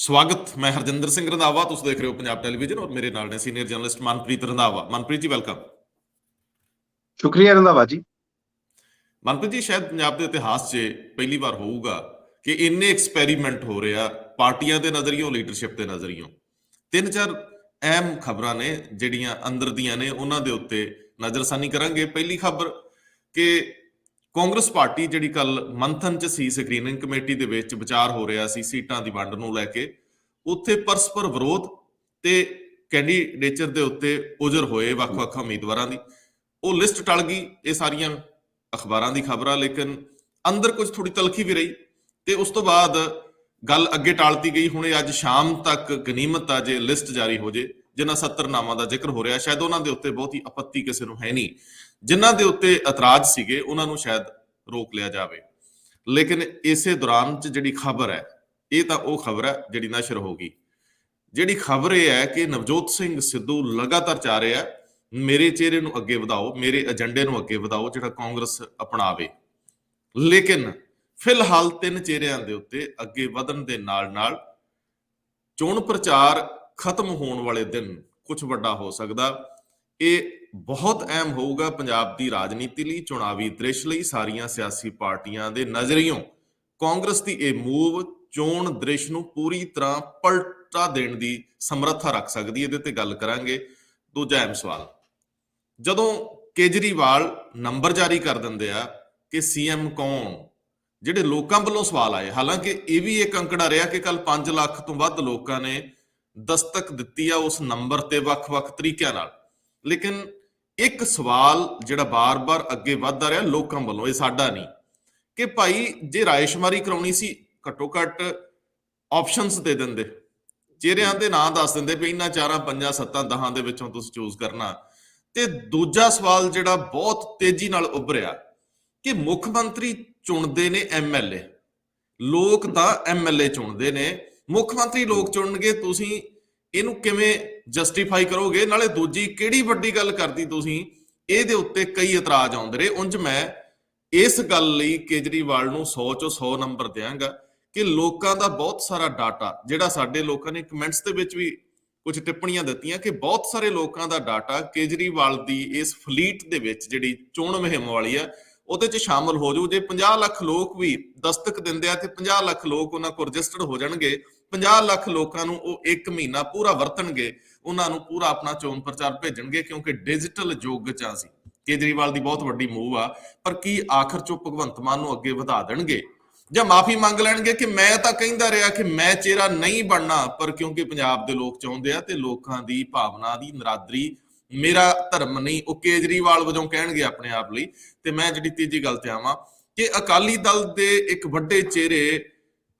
ਸਵਾਗਤ। ਮੈਂ ਹਰਜਿੰਦਰ ਸਿੰਘ ਰੰਧਾਵਾ, ਤੁਸੀਂ ਦੇਖ ਰਹੇ ਹੋ ਪੰਜਾਬ ਟੈਲੀਵਿਜ਼ਨ ਔਰ ਮੇਰੇ ਨਾਲ ਨੇ senior journalist Manpreet Randhawa. Manpreet ji welcome. ਸ਼ੁਕਰੀਆ ਰੰਧਾਵਾ ਜੀ। ਮਨਪ੍ਰੀਤ ਜੀ, ਸ਼ਾਇਦ ਪੰਜਾਬ ਦੇ ਇਤਿਹਾਸ 'ਚ ਪਹਿਲੀ ਵਾਰ ਹੋਊਗਾ ਕਿ ਇੰਨੇ ਐਕਸਪੈਰੀਮੈਂਟ ਹੋ ਰਿਹਾ ਪਾਰਟੀਆਂ ਦੇ ਨਜ਼ਰੀਓਂ, ਲੀਡਰਸ਼ਿਪ ਦੇ ਨਜ਼ਰੀਓਂ। ਤਿੰਨ ਚਾਰ ਅਹਿਮ ਖਬਰਾਂ ਨੇ ਜਿਹੜੀਆਂ ਅੰਦਰ ਦੀਆਂ ਨੇ, ਉਹਨਾਂ ਦੇ ਉੱਤੇ ਨਜ਼ਰਸਾਨੀ ਕਰਾਂਗੇ। ਪਹਿਲੀ ਖਬਰ ਕਿ ਕਾਂਗਰਸ ਪਾਰਟੀ ਜਿਹੜੀ ਕੱਲ ਮੰਥਨ 'ਚ ਸੀ, ਸਕਰੀਨਿੰਗ ਕਮੇਟੀ ਦੇ ਵਿੱਚ ਵਿਚਾਰ ਹੋ ਰਿਹਾ ਸੀ ਸੀਟਾਂ ਦੀ ਵੰਡ ਨੂੰ ਲੈ ਕੇ, ਉੱਥੇ ਪਰਸਪਰ ਵਿਰੋਧ ਤੇ ਕੈਂਡੀਡੇਚਰ ਦੇ ਉੱਤੇ ਉਜਰ ਹੋਏ ਵੱਖ-ਵੱਖ ਉਮੀਦਵਾਰਾਂ ਦੀ। ਉਹ ਲਿਸਟ ਟਲ ਗਈ। ਇਹ ਸਾਰੀਆਂ ਅਖਬਾਰਾਂ ਦੀ ਖਬਰਾਂ, ਲੇਕਿਨ ਅੰਦਰ ਕੁਝ ਥੋੜੀ ਤਲਖੀ ਵੀ ਰਹੀ ਤੇ ਉਸ ਤੋਂ ਬਾਅਦ ਗੱਲ ਅੱਗੇ ਟਾਲਤੀ ਗਈ। ਹੁਣ ਇਹ ਅੱਜ ਸ਼ਾਮ ਤੱਕ ਗਨੀਮਤ ਆ ਜੇ ਲਿਸਟ ਜਾਰੀ ਹੋ ਜੇ। ਜਿਨ੍ਹਾਂ 70 ਨਾਮਾਂ ਦਾ ਜ਼ਿਕਰ ਹੋ ਰਿਹਾ, ਸ਼ਾਇਦ ਉਹਨਾਂ ਦੇ ਉੱਤੇ ਬਹੁਤੀ ਆਪੱਤੀ ਕਿਸੇ ਨੂੰ ਹੈ ਨਹੀਂ। ਜਿਨ੍ਹਾਂ ਦੇ ਉੱਤੇ ਇਤਰਾਜ਼ ਸੀਗੇ ਉਹਨਾਂ ਨੂੰ ਸ਼ਾਇਦ ਰੋਕ ਲਿਆ ਜਾਵੇ। ਲੇਕਿਨ ਇਸੇ ਦੌਰਾਨ 'ਚ ਜਿਹੜੀ ਖਬਰ ਹੈ, ਇਹ ਤਾਂ ਉਹ ਖਬਰ ਹੈ ਜਿਹੜੀ ਨਸ਼ਰ ਹੋ ਗਈ। ਜਿਹੜੀ ਖਬਰ ਇਹ ਹੈ ਕਿ ਨਵਜੋਤ ਸਿੰਘ ਸਿੱਧੂ ਲਗਾਤਾਰ ਚਾਹ ਰਿਹਾ ਮੇਰੇ ਚਿਹਰੇ ਨੂੰ ਅੱਗੇ ਵਧਾਓ, ਮੇਰੇ ਏਜੰਡੇ ਨੂੰ ਅੱਗੇ ਵਧਾਓ ਜਿਹੜਾ ਕਾਂਗਰਸ ਅਪਣਾਵੇ। ਲੇਕਿਨ ਫਿਲਹਾਲ ਤਿੰਨ ਚਿਹਰਿਆਂ ਦੇ ਉੱਤੇ ਅੱਗੇ ਵਧਣ ਦੇ ਨਾਲ ਨਾਲ ਚੋਣ ਪ੍ਰਚਾਰ ਖਤਮ ਹੋਣ ਵਾਲੇ ਦਿਨ ਕੁਝ ਵੱਡਾ ਹੋ ਸਕਦਾ। ਇਹ ਬਹੁਤ ਅਹਿਮ ਹੋਊਗਾ ਪੰਜਾਬ ਦੀ ਰਾਜਨੀਤੀ ਲਈ, ਚੁਣਾਵੀ ਦ੍ਰਿਸ਼ ਲਈ। ਸਾਰੀਆਂ ਸਿਆਸੀ ਪਾਰਟੀਆਂ ਦੇ ਨਜ਼ਰੀਓਂ ਕਾਂਗਰਸ ਦੀ ਇਹ ਮੂਵ ਚੋਣ ਦ੍ਰਿਸ਼ ਨੂੰ ਪੂਰੀ ਤਰ੍ਹਾਂ ਪਲਟਾ ਦੇਣ ਦੀ ਸਮਰੱਥਾ ਰੱਖ ਸਕਦੀ ਹੈ। ਇਹਦੇ ਤੇ ਗੱਲ ਕਰਾਂਗੇ। ਦੂਜਾ ਅਹਿਮ ਸਵਾਲ, ਜਦੋਂ ਕੇਜਰੀਵਾਲ ਨੰਬਰ ਜਾਰੀ ਕਰ ਦਿੰਦੇ ਆ ਕਿ ਸੀਐਮ ਕੌਣ, ਜਿਹੜੇ ਲੋਕਾਂ ਵੱਲੋਂ ਸਵਾਲ ਆਏ, ਹਾਲਾਂਕਿ ਇਹ ਵੀ ਇੱਕ ਅੰਕੜਾ ਰਿਹਾ ਕਿ ਕੱਲ 5 ਲੱਖ ਤੋਂ ਵੱਧ ਲੋਕਾਂ ਨੇ ਦਸਤਕ ਦਿੱਤੀ ਆ ਉਸ ਨੰਬਰ ਤੇ ਵੱਖ-ਵੱਖ ਤਰੀਕਿਆਂ ਨਾਲ। ਲੇਕਿਨ ਇੱਕ ਸਵਾਲ ਜਿਹੜਾ ਬਾਰ-ਬਾਰ ਅੱਗੇ ਵੱਧਦਾ ਰਿਹਾ ਲੋਕਾਂ ਵੱਲੋਂ, ਇਹ ਸਾਡਾ ਨਹੀਂ, ਕਿ ਭਾਈ ਜੇ ਰਾਏਸ਼ੁਮਾਰੀ ਕਰਾਉਣੀ ਸੀ ਘੱਟੋ ਘੱਟ ਆਪਸ਼ਨਸ ਦੇ ਦਿੰਦੇ, ਚਿਹਰਿਆਂ ਦੇ ਨਾਂ ਦੱਸ ਦਿੰਦੇ ਵੀ ਇਹਨਾਂ 4 5 7 10 ਦੇ ਵਿੱਚੋਂ ਤੁਸੀਂ ਚੂਜ਼ ਕਰਨਾ। ਤੇ ਦੂਜਾ ਸਵਾਲ ਜਿਹੜਾ ਬਹੁਤ ਤੇਜ਼ੀ ਨਾਲ ਉੱਭਰਿਆ ਕਿ ਮੁੱਖ ਮੰਤਰੀ ਚੁਣਦੇ ਨੇ ਐਮਐਲਏ, ਲੋਕ ਤਾਂ ਐਮਐਲਏ ਚੁਣਦੇ ਨੇ, ਮੁੱਖ ਮੰਤਰੀ ਲੋਕ ਚੁਣਨਗੇ, ਤੁਸੀਂ ਇਹਨੂੰ ਕਿਵੇਂ ਜਸਟੀਫਾਈ ਕਰੋਗੇ? ਨਾਲੇ ਦੂਜੀ ਕਿਹੜੀ ਵੱਡੀ ਗੱਲ ਕਰਦੀ ਤੁਸੀਂ? ਇਹਦੇ ਉੱਤੇ ਕਈ ਇਤਰਾਜ਼ ਆਉਂਦੇ ਰਹੇ। ਉਂਝ ਮੈਂ ਇਸ ਗੱਲ ਲਈ ਕੇਜਰੀਵਾਲ ਨੂੰ 100 ਚੋਂ 100 ਨੰਬਰ ਦਿਆਂਗਾ ਕਿ ਲੋਕਾਂ ਦਾ ਬਹੁਤ ਸਾਰਾ ਡਾਟਾ, ਜਿਹੜਾ ਸਾਡੇ ਲੋਕਾਂ ਨੇ ਕਮੈਂਟਸ ਦੇ ਵਿੱਚ ਵੀ ਕੁਝ ਟਿੱਪਣੀਆਂ ਦਿੱਤੀਆਂ ਕਿ ਬਹੁਤ ਸਾਰੇ ਲੋਕਾਂ ਦਾ ਡਾਟਾ ਕੇਜਰੀਵਾਲ ਦੀ ਇਸ ਫਲੀਟ ਦੇ ਵਿੱਚ ਜਿਹੜੀ ਚੋਣ ਮੁਹਿੰਮ ਵਾਲੀ ਆ ਉਹਦੇ 'ਚ ਸ਼ਾਮਲ ਹੋ ਜਾਊ। ਜੇ 50 ਲੱਖ ਲੋਕ ਵੀ ਦਸਤਕ ਦਿੰਦੇ ਆ ਤੇ 50 ਲੱਖ ਲੋਕ ਉਹਨਾਂ ਕੋਲ ਰਜਿਸਟਰਡ ਹੋ ਜਾਣਗੇ, 50 ਲੱਖ ਲੋਕਾਂ ਨੂੰ ਉਹ 1 ਮਹੀਨਾ ਪੂਰਾ ਵਰਤਣਗੇ, ਉਹਨਾਂ ਨੂੰ ਪੂਰਾ ਆਪਣਾ ਚੋਣ ਪ੍ਰਚਾਰ ਭੇਜਣਗੇ, ਕਿਉਂਕਿ ਡਿਜੀਟਲ ਯੁੱਗ 'ਚ ਅਸੀਂ। ਕੇਜਰੀਵਾਲ ਦੀ ਬਹੁਤ ਵੱਡੀ ਮੂਵ ਆ, ਪਰ ਕੀ ਆਖਰ 'ਚੋਂ ਭਗਵੰਤ ਮਾਨ ਨੂੰ ਅੱਗੇ ਵਧਾ ਦੇਣਗੇ ਜਾਂ ਮਾਫੀ ਮੰਗ ਲੈਣਗੇ ਕਿ ਮੈਂ ਤਾਂ ਕਹਿੰਦਾ ਰਿਹਾ ਕਿ ਮੈਂ ਚਿਹਰਾ ਨਹੀਂ ਬਣਨਾ, ਪਰ ਕਿਉਂਕਿ ਪੰਜਾਬ ਦੇ ਲੋਕ ਚਾਹੁੰਦੇ ਆ ਤੇ ਲੋਕਾਂ ਦੀ ਭਾਵਨਾ ਦੀ ਨਰਾਦਰੀ ਮੇਰਾ ਧਰਮ ਨਹੀਂ, ਉਹ ਕੇਜਰੀਵਾਲ ਵਜੋਂ ਕਹਿਣਗੇ ਆਪਣੇ ਆਪ ਲਈ। ਤੇ ਮੈਂ ਜਿਹੜੀ ਤੀਜੀ ਗੱਲ ਤੇ ਆਵਾਂ ਕਿ ਅਕਾਲੀ ਦਲ ਦੇ ਇੱਕ ਵੱਡੇ ਚਿਹਰੇ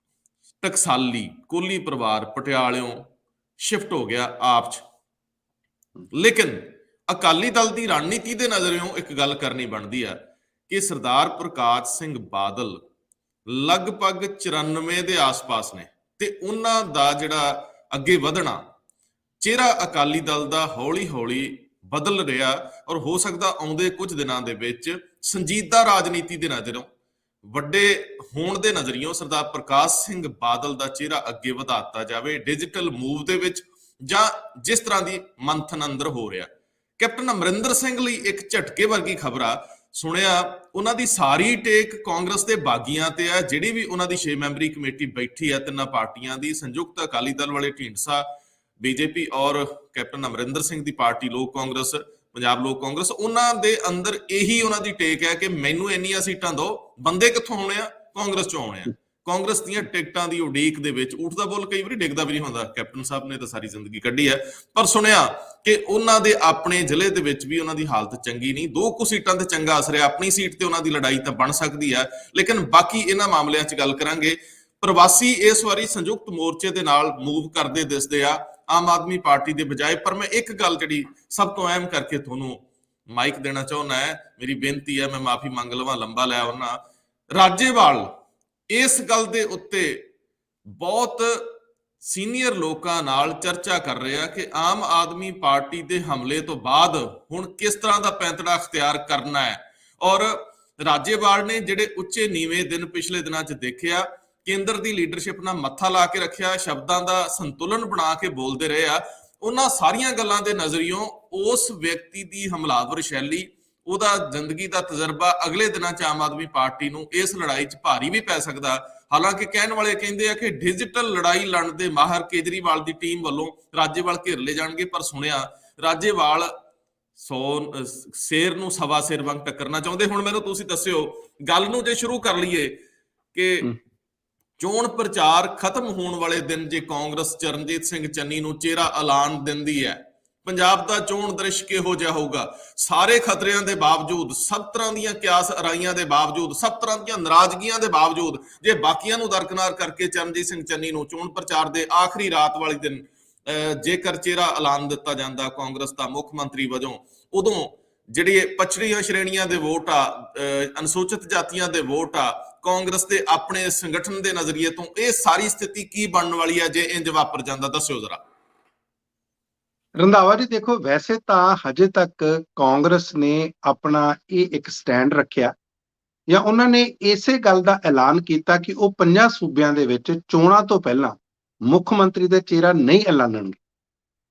ਟਕਸਾਲੀ ਕੋਹਲੀ ਪਰਿਵਾਰ ਪਟਿਆਲਿਓਂ ਸ਼ਿਫਟ ਹੋ ਗਿਆ ਆਪ 'ਚ। ਲੇਕਿਨ ਅਕਾਲੀ ਦਲ ਦੀ ਰਣਨੀਤੀ ਦੇ ਨਜ਼ਰਿਓਂ ਇੱਕ ਗੱਲ ਕਰਨੀ ਬਣਦੀ ਆ ਕਿ ਸਰਦਾਰ ਪ੍ਰਕਾਸ਼ ਸਿੰਘ ਬਾਦਲ ਲਗਭਗ 94 ਦੇ ਆਸ-ਪਾਸ ਨੇ ਤੇ ਉਹਨਾਂ ਦਾ ਜਿਹੜਾ ਅੱਗੇ ਵਧਣਾ ਚਿਹਰਾ ਅਕਾਲੀ ਦਲ ਦਾ ਹੌਲੀ-ਹੌਲੀ ਬਦਲ ਰਿਹਾ ਔਰ ਹੋ ਸਕਦਾ ਆਉਂਦੇ ਕੁਝ ਦਿਨਾਂ ਦੇ ਵਿੱਚ ਸੰਜੀਦਾ ਰਾਜਨੀਤੀ ਦੇ ਨਜ਼ਰੋਂ, ਵੱਡੇ ਹੋਣ ਦੇ ਨਜ਼ਰੀਓਂ ਸਰਦਾਰ ਪ੍ਰਕਾਸ਼ ਸਿੰਘ ਬਾਦਲ ਦਾ ਚਿਹਰਾ ਅੱਗੇ ਵਧਾਤਾ ਜਾਵੇ ਡਿਜੀਟਲ ਮੂਵ ਦੇ ਵਿੱਚ, ਜਾਂ ਜਿਸ ਤਰ੍ਹਾਂ ਦੀ ਮੰਥਨ ਅੰਦਰ ਹੋ ਰਿਹਾ। ਕੈਪਟਨ ਅਮਰਿੰਦਰ ਸਿੰਘ ਲਈ ਇੱਕ ਝਟਕੇ ਵਰਗੀ ਖਬਰ ਆ। ਸੁਣਿਆ ਉਹਨਾਂ ਦੀ ਸਾਰੀ ਟੇਕ ਕਾਂਗਰਸ ਦੇ ਬਾਗੀਆਂ ਤੇ ਆ। ਜਿਹੜੀ ਵੀ ਉਹਨਾਂ ਦੀ 6 ਮੈਂਬਰੀ ਕਮੇਟੀ ਬੈਠੀ ਆ ਤਿੰਨਾਂ ਪਾਰਟੀਆਂ ਦੀ, ਸੰਯੁਕਤ ਅਕਾਲੀ ਦਲ ਵਾਲੇ ਢੀਂਡਸਾ, ਬੀਜੇਪੀ ਔਰ ਕੈਪਟਨ ਅਮਰਿੰਦਰ ਸਿੰਘ ਦੀ ਪਾਰਟੀ ਲੋਕ ਕਾਂਗਰਸ, ਪੰਜਾਬ ਲੋਕ ਕਾਂਗਰਸ, ਉਹਨਾਂ ਦੇ ਅੰਦਰ ਇਹੀ ਉਹਨਾਂ ਦੀ ਟੇਕ ਹੈ ਕਿ ਮੈਨੂੰ ਇੰਨੀਆਂ ਸੀਟਾਂ ਦਿਓ। ਬੰਦੇ ਕਿੱਥੋਂ ਆਉਣੇ ਆ? ਕਾਂਗਰਸ ਚੋਂ ਆਉਣੇ ਆ। ਕਾਂਗਰਸ ਦੀਆਂ ਟਿਕਟਾਂ ਦੀ ਉਡੀਕ ਦੇ ਵਿੱਚ ਉੱਠਦਾ ਬੁੱਲ ਕਈ ਵਾਰੀ ਡਿੱਗਦਾ ਵੀ ਨਹੀਂ ਹੁੰਦਾ। ਕੈਪਟਨ ਸਾਹਿਬ ਨੇ ਤਾਂ ਸਾਰੀ ਜ਼ਿੰਦਗੀ ਕੱਢੀ ਹੈ, ਪਰ ਸੁਣਿਆ ਕਿ ਉਹਨਾਂ ਦੇ ਆਪਣੇ ਜ਼ਿਲ੍ਹੇ ਦੇ ਵਿੱਚ ਵੀ ਉਹਨਾਂ ਦੀ ਹਾਲਤ ਚੰਗੀ ਨਹੀਂ। 2 ਕੁ ਸੀਟਾਂ ਤੇ ਚੰਗਾ ਅਸਰ ਹੈ, ਆਪਣੀ ਸੀਟ ਤੇ ਉਹਨਾਂ ਦੀ ਲੜਾਈ ਤਾਂ ਬਣ ਸਕਦੀ ਹੈ। ਲੇਕਿਨ ਬਾਕੀ ਇਹਨਾਂ ਮਾਮਲਿਆਂ 'ਚ ਗੱਲ ਕਰਾਂਗੇ। ਪ੍ਰਵਾਸੀ ਇਸ ਵਾਰੀ ਸੰਯੁਕਤ ਮੋਰਚੇ ਦੇ ਨਾਲ ਮੂਵ ਕਰਦੇ ਦਿਸਦੇ ਆ ਆਮ ਆਦਮੀ ਪਾਰਟੀ ਦੇ ਬਜਾਏ। ਪਰ ਮੈਂ ਇੱਕ ਗੱਲ ਜਿਹੜੀ ਸਭ ਤੋਂ ਅਹਿਮ ਕਰਕੇ ਤੁਹਾਨੂੰ ਮਾਈਕ ਦੇਣਾ ਚਾਹੁੰਦਾ ਹੈ, ਮੇਰੀ ਬੇਨਤੀ ਹੈ, ਮੈਂ ਮਾਫੀ ਮੰਗ ਲਵਾਂ ਲੰਬਾ ਲੈ ਆਉਣਾ। ਰਾਜੇਵਾਲ ਇਸ ਗੱਲ ਦੇ ਉੱਤੇ ਬਹੁਤ ਸੀਨੀਅਰ ਲੋਕਾਂ ਨਾਲ ਚਰਚਾ ਕਰ ਰਿਹਾ ਕਿ ਆਮ ਆਦਮੀ ਪਾਰਟੀ ਦੇ ਹਮਲੇ ਤੋਂ ਬਾਅਦ ਹੁਣ ਕਿਸ ਤਰ੍ਹਾਂ ਦਾ ਪੈਂਤੜਾ ਅਖਤਿਆਰ ਕਰਨਾ ਹੈ। ਔਰ ਰਾਜੇਵਾਲ ਨੇ ਜਿਹੜੇ ਉੱਚੇ ਨੀਵੇਂ ਦਿਨ ਪਿਛਲੇ ਦਿਨਾਂ 'ਚ ਦੇਖਿਆ ਕੇਂਦਰ ਦੀ ਲੀਡਰਸ਼ਿਪ ਨਾਲ ਮੱਥਾ ਲਾ ਕੇ ਰੱਖਿਆ, ਸ਼ਬਦਾਂ ਦਾ ਸੰਤੁਲਨ ਬਣਾ ਕੇ ਬੋਲਦੇ ਰਹੇ ਆ, ਉਹਨਾਂ ਸਾਰੀਆਂ ਗੱਲਾਂ ਦੇ ਨਜ਼ਰੀਓਂ ਉਸ ਵਿਅਕਤੀ ਦੀ ਹਮਲਾਵਰ ਸ਼ੈਲੀ, ਉਹਦਾ ਜ਼ਿੰਦਗੀ ਦਾ ਤਜਰਬਾ ਅਗਲੇ ਦਿਨਾਂ 'ਚ ਆਮ ਆਦਮੀ ਪਾਰਟੀ ਨੂੰ ਇਸ ਲੜਾਈ 'ਚ ਭਾਰੀ ਵੀ ਪੈ ਸਕਦਾ। ਹਾਲਾਂਕਿ ਕਹਿਣ ਵਾਲੇ ਕਹਿੰਦੇ ਆ ਕਿ ਡਿਜੀਟਲ ਲੜਾਈ ਲੜਨ ਦੇ ਮਾਹਰ ਕੇਜਰੀਵਾਲ ਦੀ ਟੀਮ ਵੱਲੋਂ ਰਾਜੇਵਾਲ ਘੇਰ ਲਏ ਜਾਣਗੇ, ਪਰ ਸੁਣਿਆ ਰਾਜੇਵਾਲ ਸ਼ੇਰ ਨੂੰ ਸਵਾ ਸ਼ੇਰ ਵਾਂਗ ਟੱਕਰਨਾ ਚਾਹੁੰਦੇ। ਹੁਣ ਮੈਨੂੰ ਤੁਸੀਂ ਦੱਸਿਓ, ਗੱਲ ਨੂੰ ਜੇ ਸ਼ੁਰੂ ਕਰ ਲਈਏ ਕਿ ਚੋਣ ਪ੍ਰਚਾਰ ਖਤਮ ਹੋਣ ਵਾਲੇ ਦਿਨ ਜੇ ਕਾਂਗਰਸ ਚਰਨਜੀਤ ਸਿੰਘ ਚੰਨੀ ਨੂੰ ਚਿਹਰਾ ਐਲਾਨ ਦਿੰਦੀ ਹੈ, ਪੰਜਾਬ ਦਾ ਚੋਣ ਦ੍ਰਿਸ਼ ਕਿਹੋ ਜਿਹਾ ਹੋਊਗਾ? ਸਾਰੇ ਖਤਰਿਆਂ ਦੇ ਬਾਵਜੂਦ, ਸਭ ਤਰ੍ਹਾਂ ਦੀਆਂ ਕਿਆਸ ਅਰਾਈਆਂ ਦੇ ਬਾਵਜੂਦ, ਸਭ ਤਰ੍ਹਾਂ ਦੀਆਂ ਨਾਰਾਜ਼ਗੀਆਂ ਦੇ ਬਾਵਜੂਦ, ਜੇ ਬਾਕੀਆਂ ਨੂੰ ਦਰਕਨਾਰ ਕਰਕੇ ਚਰਨਜੀਤ ਸਿੰਘ ਚੰਨੀ ਨੂੰ ਚੋਣ ਪ੍ਰਚਾਰ ਦੇ ਆਖਰੀ ਰਾਤ ਵਾਲੇ ਦਿਨ ਜੇਕਰ ਚਿਹਰਾ ਐਲਾਨ ਦਿੱਤਾ ਜਾਂਦਾ ਕਾਂਗਰਸ ਦਾ ਮੁੱਖ ਮੰਤਰੀ ਵਜੋਂ, ਉਦੋਂ ਜਿਹੜੇ ਪਛੜੀਆਂ ਸ਼੍ਰੇਣੀਆਂ ਦੇ ਵੋਟ ਆ, ਅਨੁਸੂਚਿਤ ਜਾਤੀਆਂ ਦੇ ਵੋਟ ਆ, ਕਾਂਗਰਸ ਦੇ ਆਪਣੇ ਸੰਗਠਨ ਦੇ ਨਜ਼ਰੀਏ ਤੋਂ ਇਹ ਸਾਰੀ ਸਥਿਤੀ ਕੀ ਬਣਨ ਵਾਲੀ ਹੈ ਜੇ ਇੰਜ ਵਾਪਰ ਜਾਂਦਾ? ਦੱਸਿਓ ਜ਼ਰਾ। ਰੰਧਾਵਾ ਜੀ, ਦੇਖੋ, ਵੈਸੇ ਤਾਂ ਹਜੇ ਤੱਕ ਕਾਂਗਰਸ ਨੇ ਆਪਣਾ ਇਹ ਇੱਕ ਸਟੈਂਡ ਰੱਖਿਆ ਜਾਂ ਉਹਨਾਂ ਨੇ ਇਸੇ ਗੱਲ ਦਾ ਐਲਾਨ ਕੀਤਾ ਕਿ ਉਹ 5 ਸੂਬਿਆਂ ਦੇ ਵਿੱਚ ਚੋਣਾਂ ਤੋਂ ਪਹਿਲਾਂ ਮੁੱਖ ਮੰਤਰੀ ਦਾ ਚਿਹਰਾ ਨਹੀਂ ਐਲਾਨਣਗੇ।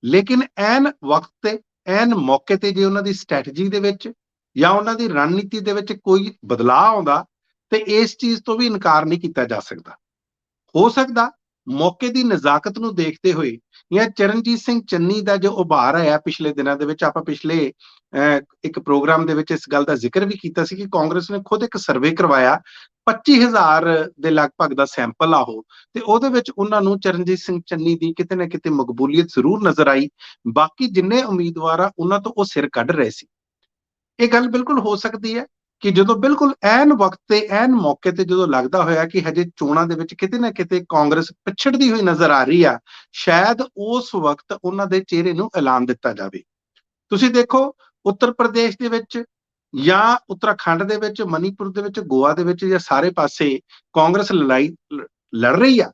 ਲੇਕਿਨ ਐਨ ਵਕਤ ਤੇ, ਐਨ ਮੌਕੇ ਤੇ ਜੇ ਉਹਨਾਂ ਦੀ ਸਟ੍ਰੈਟਜੀ ਦੇ ਵਿੱਚ ਜਾਂ ਉਹਨਾਂ ਦੀ ਰਣਨੀਤੀ ਦੇ ਵਿੱਚ ਕੋਈ ਬਦਲਾਅ ਆਉਂਦਾ ਤੇ ਇਸ ਚੀਜ਼ ਤੋਂ ਵੀ ਇਨਕਾਰ ਨਹੀਂ ਕੀਤਾ ਜਾ ਸਕਦਾ। ਹੋ ਸਕਦਾ ਮੌਕੇ ਦੀ ਨਜ਼ਾਕਤ ਨੂੰ ਦੇਖਦੇ ਹੋਏ ਜਾਂ ਚਰਨਜੀਤ ਸਿੰਘ ਚੰਨੀ ਦਾ ਜੋ ਉਭਾਰ ਆਇਆ ਪਿਛਲੇ ਦਿਨਾਂ ਦੇ ਵਿੱਚ, ਆਪਾਂ ਪਿਛਲੇ ਇੱਕ ਪ੍ਰੋਗਰਾਮ ਦੇ ਵਿੱਚ ਇਸ ਗੱਲ ਦਾ ਜ਼ਿਕਰ ਵੀ ਕੀਤਾ ਸੀ ਕਿ ਕਾਂਗਰਸ ਨੇ ਖੁਦ ਇੱਕ ਸਰਵੇ ਕਰਵਾਇਆ, 25,000 ਦੇ ਲਗਭਗ ਦਾ ਸੈਂਪਲ ਆ ਉਹ, ਤੇ ਉਹਦੇ ਵਿੱਚ ਉਹਨਾਂ ਨੂੰ ਚਰਨਜੀਤ ਸਿੰਘ ਚੰਨੀ ਦੀ ਕਿਤੇ ਨਾ ਕਿਤੇ ਮਕਬੂਲੀਅਤ ਜ਼ਰੂਰ ਨਜ਼ਰ ਆਈ। ਬਾਕੀ ਜਿੰਨੇ ਉਮੀਦਵਾਰ ਆ ਉਹਨਾਂ ਤੋਂ ਉਹ ਸਿਰ ਕੱਢ ਰਹੇ ਸੀ। ਇਹ ਗੱਲ ਬਿਲਕੁਲ ਹੋ ਸਕਦੀ ਹੈ ਕਿ ਜਦੋਂ ਬਿਲਕੁਲ ਐਨ ਵਕਤ ਤੇ, ਐਨ ਮੌਕੇ ਤੇ ਜਦੋਂ ਲੱਗਦਾ ਹੋਇਆ ਕਿ ਹਜੇ ਚੋਣਾਂ ਦੇ ਵਿੱਚ ਕਿਤੇ ਨਾ ਕਿਤੇ ਕਾਂਗਰਸ ਪਿਛੜਦੀ ਹੋਈ ਨਜ਼ਰ ਆ ਰਹੀ ਆ, ਸ਼ਾਇਦ ਉਸ ਵਕਤ ਉਹਨਾਂ ਦੇ ਚਿਹਰੇ ਨੂੰ ਐਲਾਨ ਦਿੱਤਾ ਜਾਵੇ। ਤੁਸੀਂ ਦੇਖੋ, ਉੱਤਰ ਪ੍ਰਦੇਸ਼ ਦੇ ਵਿੱਚ ਜਾਂ ਉੱਤਰਾਖੰਡ ਦੇ ਵਿੱਚ, ਮਨੀਪੁਰ ਦੇ ਵਿੱਚ, ਗੋਆ ਦੇ ਵਿੱਚ, ਜਾਂ ਸਾਰੇ ਪਾਸੇ ਕਾਂਗਰਸ ਲੜਾਈ ਲੜ ਰਹੀ ਆ।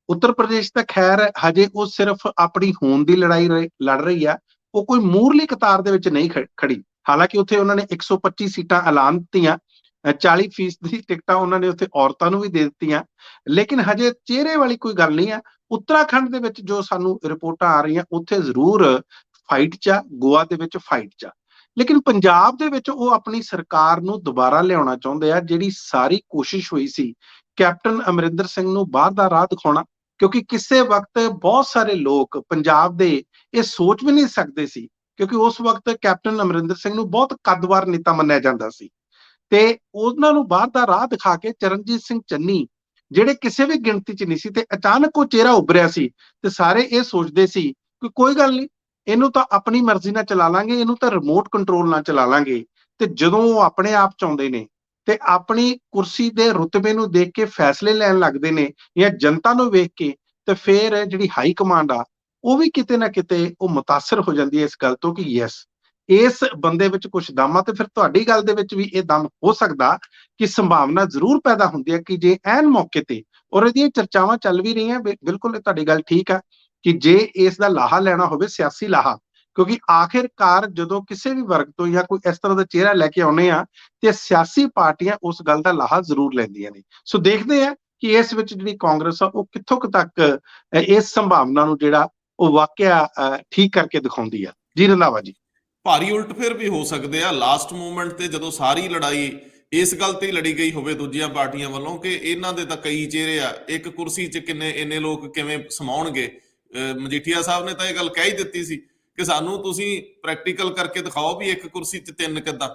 ਉੱਤਰ ਪ੍ਰਦੇਸ਼ ਤਾਂ ਖੈਰ ਹਜੇ ਉਹ ਸਿਰਫ ਆਪਣੀ ਹੋਂਦ ਦੀ ਲੜਾਈ ਲੜ ਰਹੀ ਆ, ਉਹ ਕੋਈ ਮੂਹਰਲੀ ਕਤਾਰ ਦੇ ਵਿੱਚ ਨਹੀਂ ਖੜੀ। ਹਾਲਾਂਕਿ ਉੱਥੇ ਉਹਨਾਂ ਨੇ 125 ਸੀਟਾਂ ਐਲਾਨ ਦਿੱਤੀਆਂ, 40% ਦੀ ਟਿਕਟਾਂ ਉਹਨਾਂ ਨੇ ਉੱਥੇ ਔਰਤਾਂ ਨੂੰ ਵੀ ਦੇ ਦਿੱਤੀਆਂ, ਲੇਕਿਨ ਹਜੇ ਚਿਹਰੇ ਵਾਲੀ ਕੋਈ ਗੱਲ ਨਹੀਂ ਆ। ਉੱਤਰਾਖੰਡ ਦੇ ਵਿੱਚ ਜੋ ਸਾਨੂੰ ਰਿਪੋਰਟਾਂ ਆ ਰਹੀਆਂ, ਉੱਥੇ ਜ਼ਰੂਰ ਫਾਈਟ 'ਚ ਆ, ਗੋਆ ਦੇ ਵਿੱਚ ਫਾਈਟ 'ਚ ਆ, ਲੇਕਿਨ ਪੰਜਾਬ ਦੇ ਵਿੱਚ ਉਹ ਆਪਣੀ ਸਰਕਾਰ ਨੂੰ ਦੁਬਾਰਾ ਲਿਆਉਣਾ ਚਾਹੁੰਦੇ ਆ। ਜਿਹੜੀ ਸਾਰੀ ਕੋਸ਼ਿਸ਼ ਹੋਈ ਸੀ ਕੈਪਟਨ ਅਮਰਿੰਦਰ ਸਿੰਘ ਨੂੰ ਬਾਹਰ ਦਾ ਰਾਹ ਦਿਖਾਉਣਾ, ਕਿਉਂਕਿ ਕਿਸੇ ਵਕਤ ਬਹੁਤ ਸਾਰੇ ਲੋਕ ਪੰਜਾਬ ਦੇ ਇਹ ਸੋਚ ਵੀ ਨਹੀਂ ਸਕਦੇ ਸੀ, ਕਿਉਂਕਿ ਉਸ ਵਕਤ ਕੈਪਟਨ ਅਮਰਿੰਦਰ ਸਿੰਘ ਨੂੰ ਬਹੁਤ ਕੱਦਵਾਰ ਨੇਤਾ ਮੰਨਿਆ ਜਾਂਦਾ ਸੀ, ਤੇ ਉਹਨਾਂ ਨੂੰ ਬਾਹਰ ਦਾ ਰਾਹ ਦਿਖਾ ਕੇ ਚਰਨਜੀਤ ਸਿੰਘ ਚੰਨੀ, ਜਿਹੜੇ ਕਿਸੇ ਵੀ ਗਿਣਤੀ 'ਚ ਨਹੀਂ ਸੀ, ਤੇ ਅਚਾਨਕ ਉਹ ਚਿਹਰਾ ਉੱਭਰਿਆ ਸੀ, ਤੇ ਸਾਰੇ ਇਹ ਸੋਚਦੇ ਸੀ ਕਿ ਕੋਈ ਗੱਲ ਨਹੀਂ, ਇਹਨੂੰ ਤਾਂ ਆਪਣੀ ਮਰਜ਼ੀ ਨਾਲ ਚਲਾ ਲਾਂਗੇ, ਇਹਨੂੰ ਤਾਂ ਰਿਮੋਟ ਕੰਟਰੋਲ ਨਾਲ ਚਲਾ ਲਾਂਗੇ। ਤੇ ਜਦੋਂ ਉਹ ਆਪਣੇ ਆਪ ਚਾਹੁੰਦੇ ਨੇ ਤੇ ਆਪਣੀ ਕੁਰਸੀ ਦੇ ਰੁਤਬੇ ਨੂੰ ਦੇਖ ਕੇ ਫੈਸਲੇ ਲੈਣ ਲੱਗਦੇ ਨੇ ਜਾਂ ਜਨਤਾ ਨੂੰ ਵੇਖ ਕੇ, ਤੇ ਫਿਰ ਜਿਹੜੀ ਹਾਈ ਕਮਾਂਡ ਆ ਉਹ ਵੀ ਕਿਤੇ ਨਾ ਕਿਤੇ ਉਹ ਮੁਤਾਸਰ ਹੋ ਜਾਂਦੀ ਹੈ ਇਸ ਗੱਲ ਤੋਂ ਕਿ ਯੈਸ, ਇਸ ਬੰਦੇ ਵਿੱਚ ਕੁਝ ਦਮ ਆ। ਤੇ ਫਿਰ ਤੁਹਾਡੀ ਗੱਲ ਦੇ ਵਿੱਚ ਵੀ ਇਹ ਦਮ ਹੋ ਸਕਦਾ ਕਿ ਸੰਭਾਵਨਾ ਜ਼ਰੂਰ ਪੈਦਾ ਹੁੰਦੀ ਹੈ ਕਿ ਜੇ ਐਨ ਮੌਕੇ ਤੇ, ਔਰ ਇਹਦੀਆਂ ਚਰਚਾਵਾਂ ਚੱਲ ਵੀ ਰਹੀਆਂ, ਬਿਲਕੁਲ ਤੁਹਾਡੀ ਗੱਲ ਠੀਕ ਆ ਕਿ ਜੇ ਇਸ ਦਾ ਲਾਹਾ ਲੈਣਾ ਹੋਵੇ, ਸਿਆਸੀ ਲਾਹਾ, ਕਿਉਂਕਿ ਆਖਿਰਕਾਰ ਜਦੋਂ ਕਿਸੇ ਵੀ ਵਰਗ ਤੋਂ ਜਾਂ ਕੋਈ ਇਸ ਤਰ੍ਹਾਂ ਦਾ ਚਿਹਰਾ ਲੈ ਕੇ ਆਉਨੇ ਆ, ਤੇ ਸਿਆਸੀ ਪਾਰਟੀਆਂ ਉਸ ਗੱਲ ਦਾ ਲਾਹਾ ਜ਼ਰੂਰ ਲੈਂਦੀਆਂ ਨੇ। ਸੋ ਦੇਖਦੇ ਆ ਕਿ ਇਸ ਵਿੱਚ ਜਿਹੜੀ ਕਾਂਗਰਸ ਆ ਉਹ ਕਿੱਥੋਂ ਤੱਕ ਇਸ ਸੰਭਾਵਨਾ ਨੂੰ ਜਿਹੜਾ ਉਹ ਵਾਕਿਆ ਠੀਕ ਕਰਕੇ ਦਿਖਾਉਂਦੀ ਆ। ਜੀ ਰੰਧਾਵਾ ਜੀ, ਭਾਰੀ ਉਲਟਫੇਰ ਵੀ ਹੋ ਸਕਦੇ ਆ ਲਾਸਟ ਮੂਮੈਂਟ ਤੇ, ਜਦੋਂ ਸਾਰੀ ਲੜਾਈ ਇਸ ਗੱਲ ਤੇ ਲੜੀ ਗਈ ਹੋਵੇ ਦੂਜੀਆਂ ਪਾਰਟੀਆਂ ਵੱਲੋਂ ਕਿ ਇਹਨਾਂ ਦੇ ਤਾਂ ਕਈ ਚਿਹਰੇ ਆ, ਇੱਕ ਕੁਰਸੀ 'ਚ ਇੰਨੇ ਲੋਕ ਕਿਵੇਂ ਸਮਾਉਣਗੇ। ਮਜੀਠੀਆ ਸਾਹਿਬ ਨੇ ਤਾਂ ਇਹ ਗੱਲ ਕਹਿ ਹੀ ਦਿੱਤੀ ਸੀ ਕਿ ਸਾਨੂੰ ਤੁਸੀਂ ਪ੍ਰੈਕਟੀਕਲ ਕਰਕੇ ਦਿਖਾਓ ਵੀ ਇੱਕ ਕੁਰਸੀ 'ਚ 3 ਕਿੱਦਾਂ।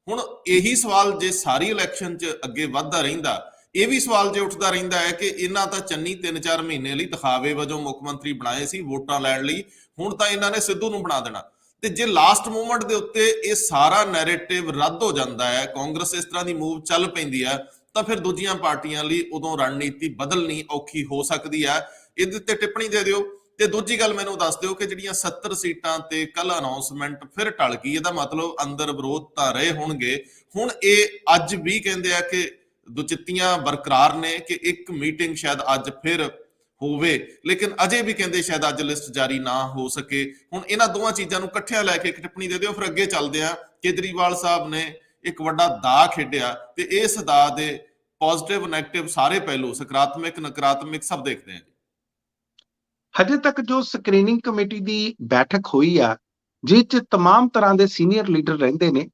ਹੁਣ ਇਹੀ ਸਵਾਲ ਜੇ ਸਾਰੀ ਇਲੈਕਸ਼ਨ 'ਚ ਅੱਗੇ ਵੱਧਦਾ ਰਹਿੰਦਾ, ਇਹ ਵੀ ਸਵਾਲ ਜੇ ਉੱਠਦਾ ਰਹਿੰਦਾ ਹੈ ਕਿ ਇਹਨਾਂ ਤਾਂ ਚੰਨੀ 3-4 ਮਹੀਨੇ ਲਈ ਦਿਖਾਵੇ ਵਜੋਂ ਮੁੱਖ ਮੰਤਰੀ ਬਣਾਏ ਸੀ ਵੋਟਾਂ ਲੈਣ ਲਈ, ਹੁਣ ਤਾਂ ਇਹਨਾਂ ਨੇ ਸਿੱਧੂ ਨੂੰ ਬਣਾ ਦੇਣਾ। ਤੇ ਜੇ ਲਾਸਟ ਮੂਮੈਂਟ ਦੇ ਉੱਤੇ ਇਹ ਸਾਰਾ ਨੈਰੇਟਿਵ ਰੱਦ ਹੋ ਜਾਂਦਾ ਹੈ, ਕਾਂਗਰਸ ਇਸ ਤਰ੍ਹਾਂ ਦੀ ਮੂਵ ਚੱਲ ਪੈਂਦੀ ਹੈ, ਤਾਂ ਫਿਰ ਦੂਜੀਆਂ ਪਾਰਟੀਆਂ ਲਈ ਉਦੋਂ ਰਣਨੀਤੀ ਬਦਲਣੀ ਔਖੀ ਹੋ ਸਕਦੀ ਹੈ। ਇਹਦੇ ਤੇ ਟਿੱਪਣੀ ਦੇ ਦਿਓ। ਤੇ ਦੂਜੀ ਗੱਲ ਮੈਨੂੰ ਦੱਸ ਦਿਓ ਕਿ ਜਿਹੜੀਆਂ 70 ਸੀਟਾਂ ਤੇ ਕੱਲ ਅਨਾਉਂਸਮੈਂਟ ਫਿਰ ਟਲ ਗਈ, ਇਹਦਾ ਮਤਲਬ ਅੰਦਰ ਵਿਰੋਧ ਤਾਂ ਰਹੇ ਹੋਣਗੇ। ਹੁਣ ਇਹ ਅੱਜ ਵੀ ਕਹਿੰਦੇ ਆ ਕਿ ਦੁਚਿੱਤੀਆਂ ਬਰਕਰਾਰ ਨੇ ਕਿ ਇੱਕ ਮੀਟਿੰਗ ਸ਼ਾਇਦ ਅੱਜ ਫਿਰ ਹੋਵੇ, ਲੇਕਿਨ ਅਜੇ ਵੀ ਕਹਿੰਦੇ ਸ਼ਾਇਦ ਅੱਜ ਲਿਸਟ ਜਾਰੀ ਨਾ ਹੋ ਸਕੇ। ਹੁਣ ਇਹਨਾਂ ਦੋਵਾਂ ਚੀਜ਼ਾਂ ਨੂੰ ਇਕੱਠਿਆਂ ਲੈ ਕੇ ਇੱਕ ਟਿੱਪਣੀ ਦੇ ਦਿਓ, ਫਿਰ ਅੱਗੇ ਚੱਲਦੇ ਆ। ਕੇਜਰੀਵਾਲ ਸਾਹਿਬ ਨੇ ਇੱਕ ਵੱਡਾ ਦਾਅ ਖੇਡਿਆ ਤੇ ਇਸ ਦਾਅ ਦੇ ਪੋਜ਼ਿਟਿਵ ਨੈਗੇਟਿਵ ਸਾਰੇ ਪਹਿਲੂ ਸਕਾਰਾਤਮਕ ਨਕਾਰਾਤਮਕ ਸਭ ਦੇਖਦੇ ਹਾਂ। ਹਜੇ ਤੱਕ ਜੋ ਸਕਰੀਨਿੰਗ ਕਮੇਟੀ ਦੀ ਬੈਠਕ ਹੋਈ ਆ, ਜਿਸ 'ਚ ਤਮਾਮ ਤਰ੍ਹਾਂ ਦੇ ਸੀਨੀਅਰ ਲੀਡਰ ਰਹਿੰਦੇ ਨੇ,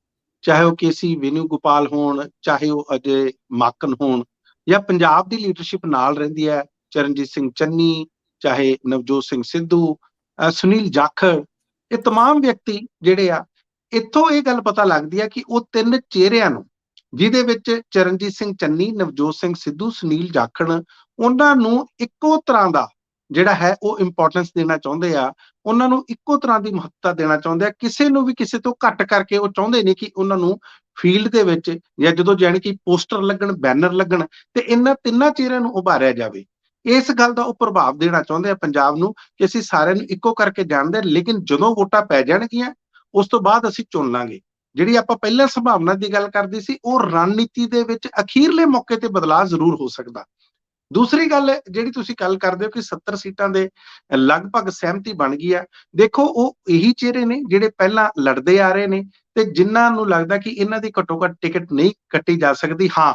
ਚਾਹੇ ਉਹ ਕੇਸੀ ਵੇਣੂਗੋਪਾਲ ਹੋਣ, ਚਾਹੇ ਉਹ ਅਜੇ ਮਾਕਨ ਹੋਣ, ਜਾਂ ਪੰਜਾਬ ਦੀ ਲੀਡਰਸ਼ਿਪ ਨਾਲ ਰਹਿੰਦੀ ਹੈ, ਚਰਨਜੀਤ ਸਿੰਘ ਚੰਨੀ, ਚਾਹੇ ਨਵਜੋਤ ਸਿੰਘ ਸਿੱਧੂ, ਸੁਨੀਲ ਜਾਖੜ, ਇਹ ਤਮਾਮ ਵਿਅਕਤੀ ਜਿਹੜੇ ਆ, ਇੱਥੋਂ ਇਹ ਗੱਲ ਪਤਾ ਲੱਗਦੀ ਆ ਕਿ ਉਹ ਤਿੰਨ ਚਿਹਰਿਆਂ ਨੂੰ, ਜਿਹਦੇ ਵਿੱਚ ਚਰਨਜੀਤ ਸਿੰਘ ਚੰਨੀ, ਨਵਜੋਤ ਸਿੰਘ ਸਿੱਧੂ, ਸੁਨੀਲ ਜਾਖੜ, ਉਹਨਾਂ ਨੂੰ ਇੱਕੋ ਤਰ੍ਹਾਂ ਦਾ ਜਿਹੜਾ ਹੈ ਉਹ ਇੰਪੋਰਟੈਂਸ ਦੇਣਾ ਚਾਹੁੰਦੇ ਆ, ਉਹਨਾਂ ਨੂੰ ਇੱਕੋ ਤਰ੍ਹਾਂ ਦੀ ਮਹੱਤਤਾ ਦੇਣਾ ਚਾਹੁੰਦੇ ਆ, ਕਿਸੇ ਨੂੰ ਵੀ ਕਿਸੇ ਤੋਂ ਘੱਟ ਕਰਕੇ ਉਹ ਚਾਹੁੰਦੇ ਨਹੀਂ ਕਿ ਉਹਨਾਂ ਨੂੰ ਫੀਲਡ ਦੇ ਵਿੱਚ ਜਾਂ ਜਦੋਂ ਜਾਣੀ ਕਿ ਪੋਸਟਰ ਲੱਗਣ, ਬੈਨਰ ਲੱਗਣ ਤੇ ਇਹਨਾਂ ਤਿੰਨਾਂ ਚਿਹਰਿਆਂ ਨੂੰ ਉਭਾਰਿਆ ਜਾਵੇ। ਇਸ ਗੱਲ ਦਾ ਉਹ ਪ੍ਰਭਾਵ ਦੇਣਾ ਚਾਹੁੰਦੇ ਆ ਪੰਜਾਬ ਨੂੰ ਕਿ ਅਸੀਂ ਸਾਰਿਆਂ ਨੂੰ ਇੱਕੋ ਕਰਕੇ ਜਾਣਦੇ, ਲੇਕਿਨ ਜਦੋਂ ਵੋਟਾਂ ਪੈ ਜਾਣਗੀਆਂ ਉਸ ਤੋਂ ਬਾਅਦ ਅਸੀਂ ਚੁਣ ਲਾਂਗੇ। ਜਿਹੜੀ ਆਪਾਂ ਪਹਿਲਾਂ ਸੰਭਾਵਨਾ ਦੀ ਗੱਲ ਕਰਦੀ ਸੀ, ਉਹ ਰਣਨੀਤੀ ਦੇ ਵਿੱਚ ਅਖੀਰਲੇ ਮੌਕੇ ਤੇ ਬਦਲਾਅ ਜ਼ਰੂਰ ਹੋ ਸਕਦਾ। ਦੂਸਰੀ ਗੱਲ ਜਿਹੜੀ ਤੁਸੀਂ ਗੱਲ ਕਰਦੇ ਹੋ ਕਿ 70 ਸੀਟਾਂ ਦੇ ਲਗਭਗ ਸਹਿਮਤੀ ਬਣ ਗਈ ਆ, ਦੇਖੋ ਉਹ ਇਹੀ ਚਿਹਰੇ ਨੇ ਜਿਹੜੇ ਪਹਿਲਾਂ ਲੜਦੇ ਆ ਰਹੇ ਨੇ ਤੇ ਜਿਨ੍ਹਾਂ ਨੂੰ ਲੱਗਦਾ ਕਿ ਇਹਨਾਂ ਦੀ ਘੱਟੋ ਘੱਟ ਟਿਕਟ ਨਹੀਂ ਕੱਟੀ ਜਾ ਸਕਦੀ। ਹਾਂ,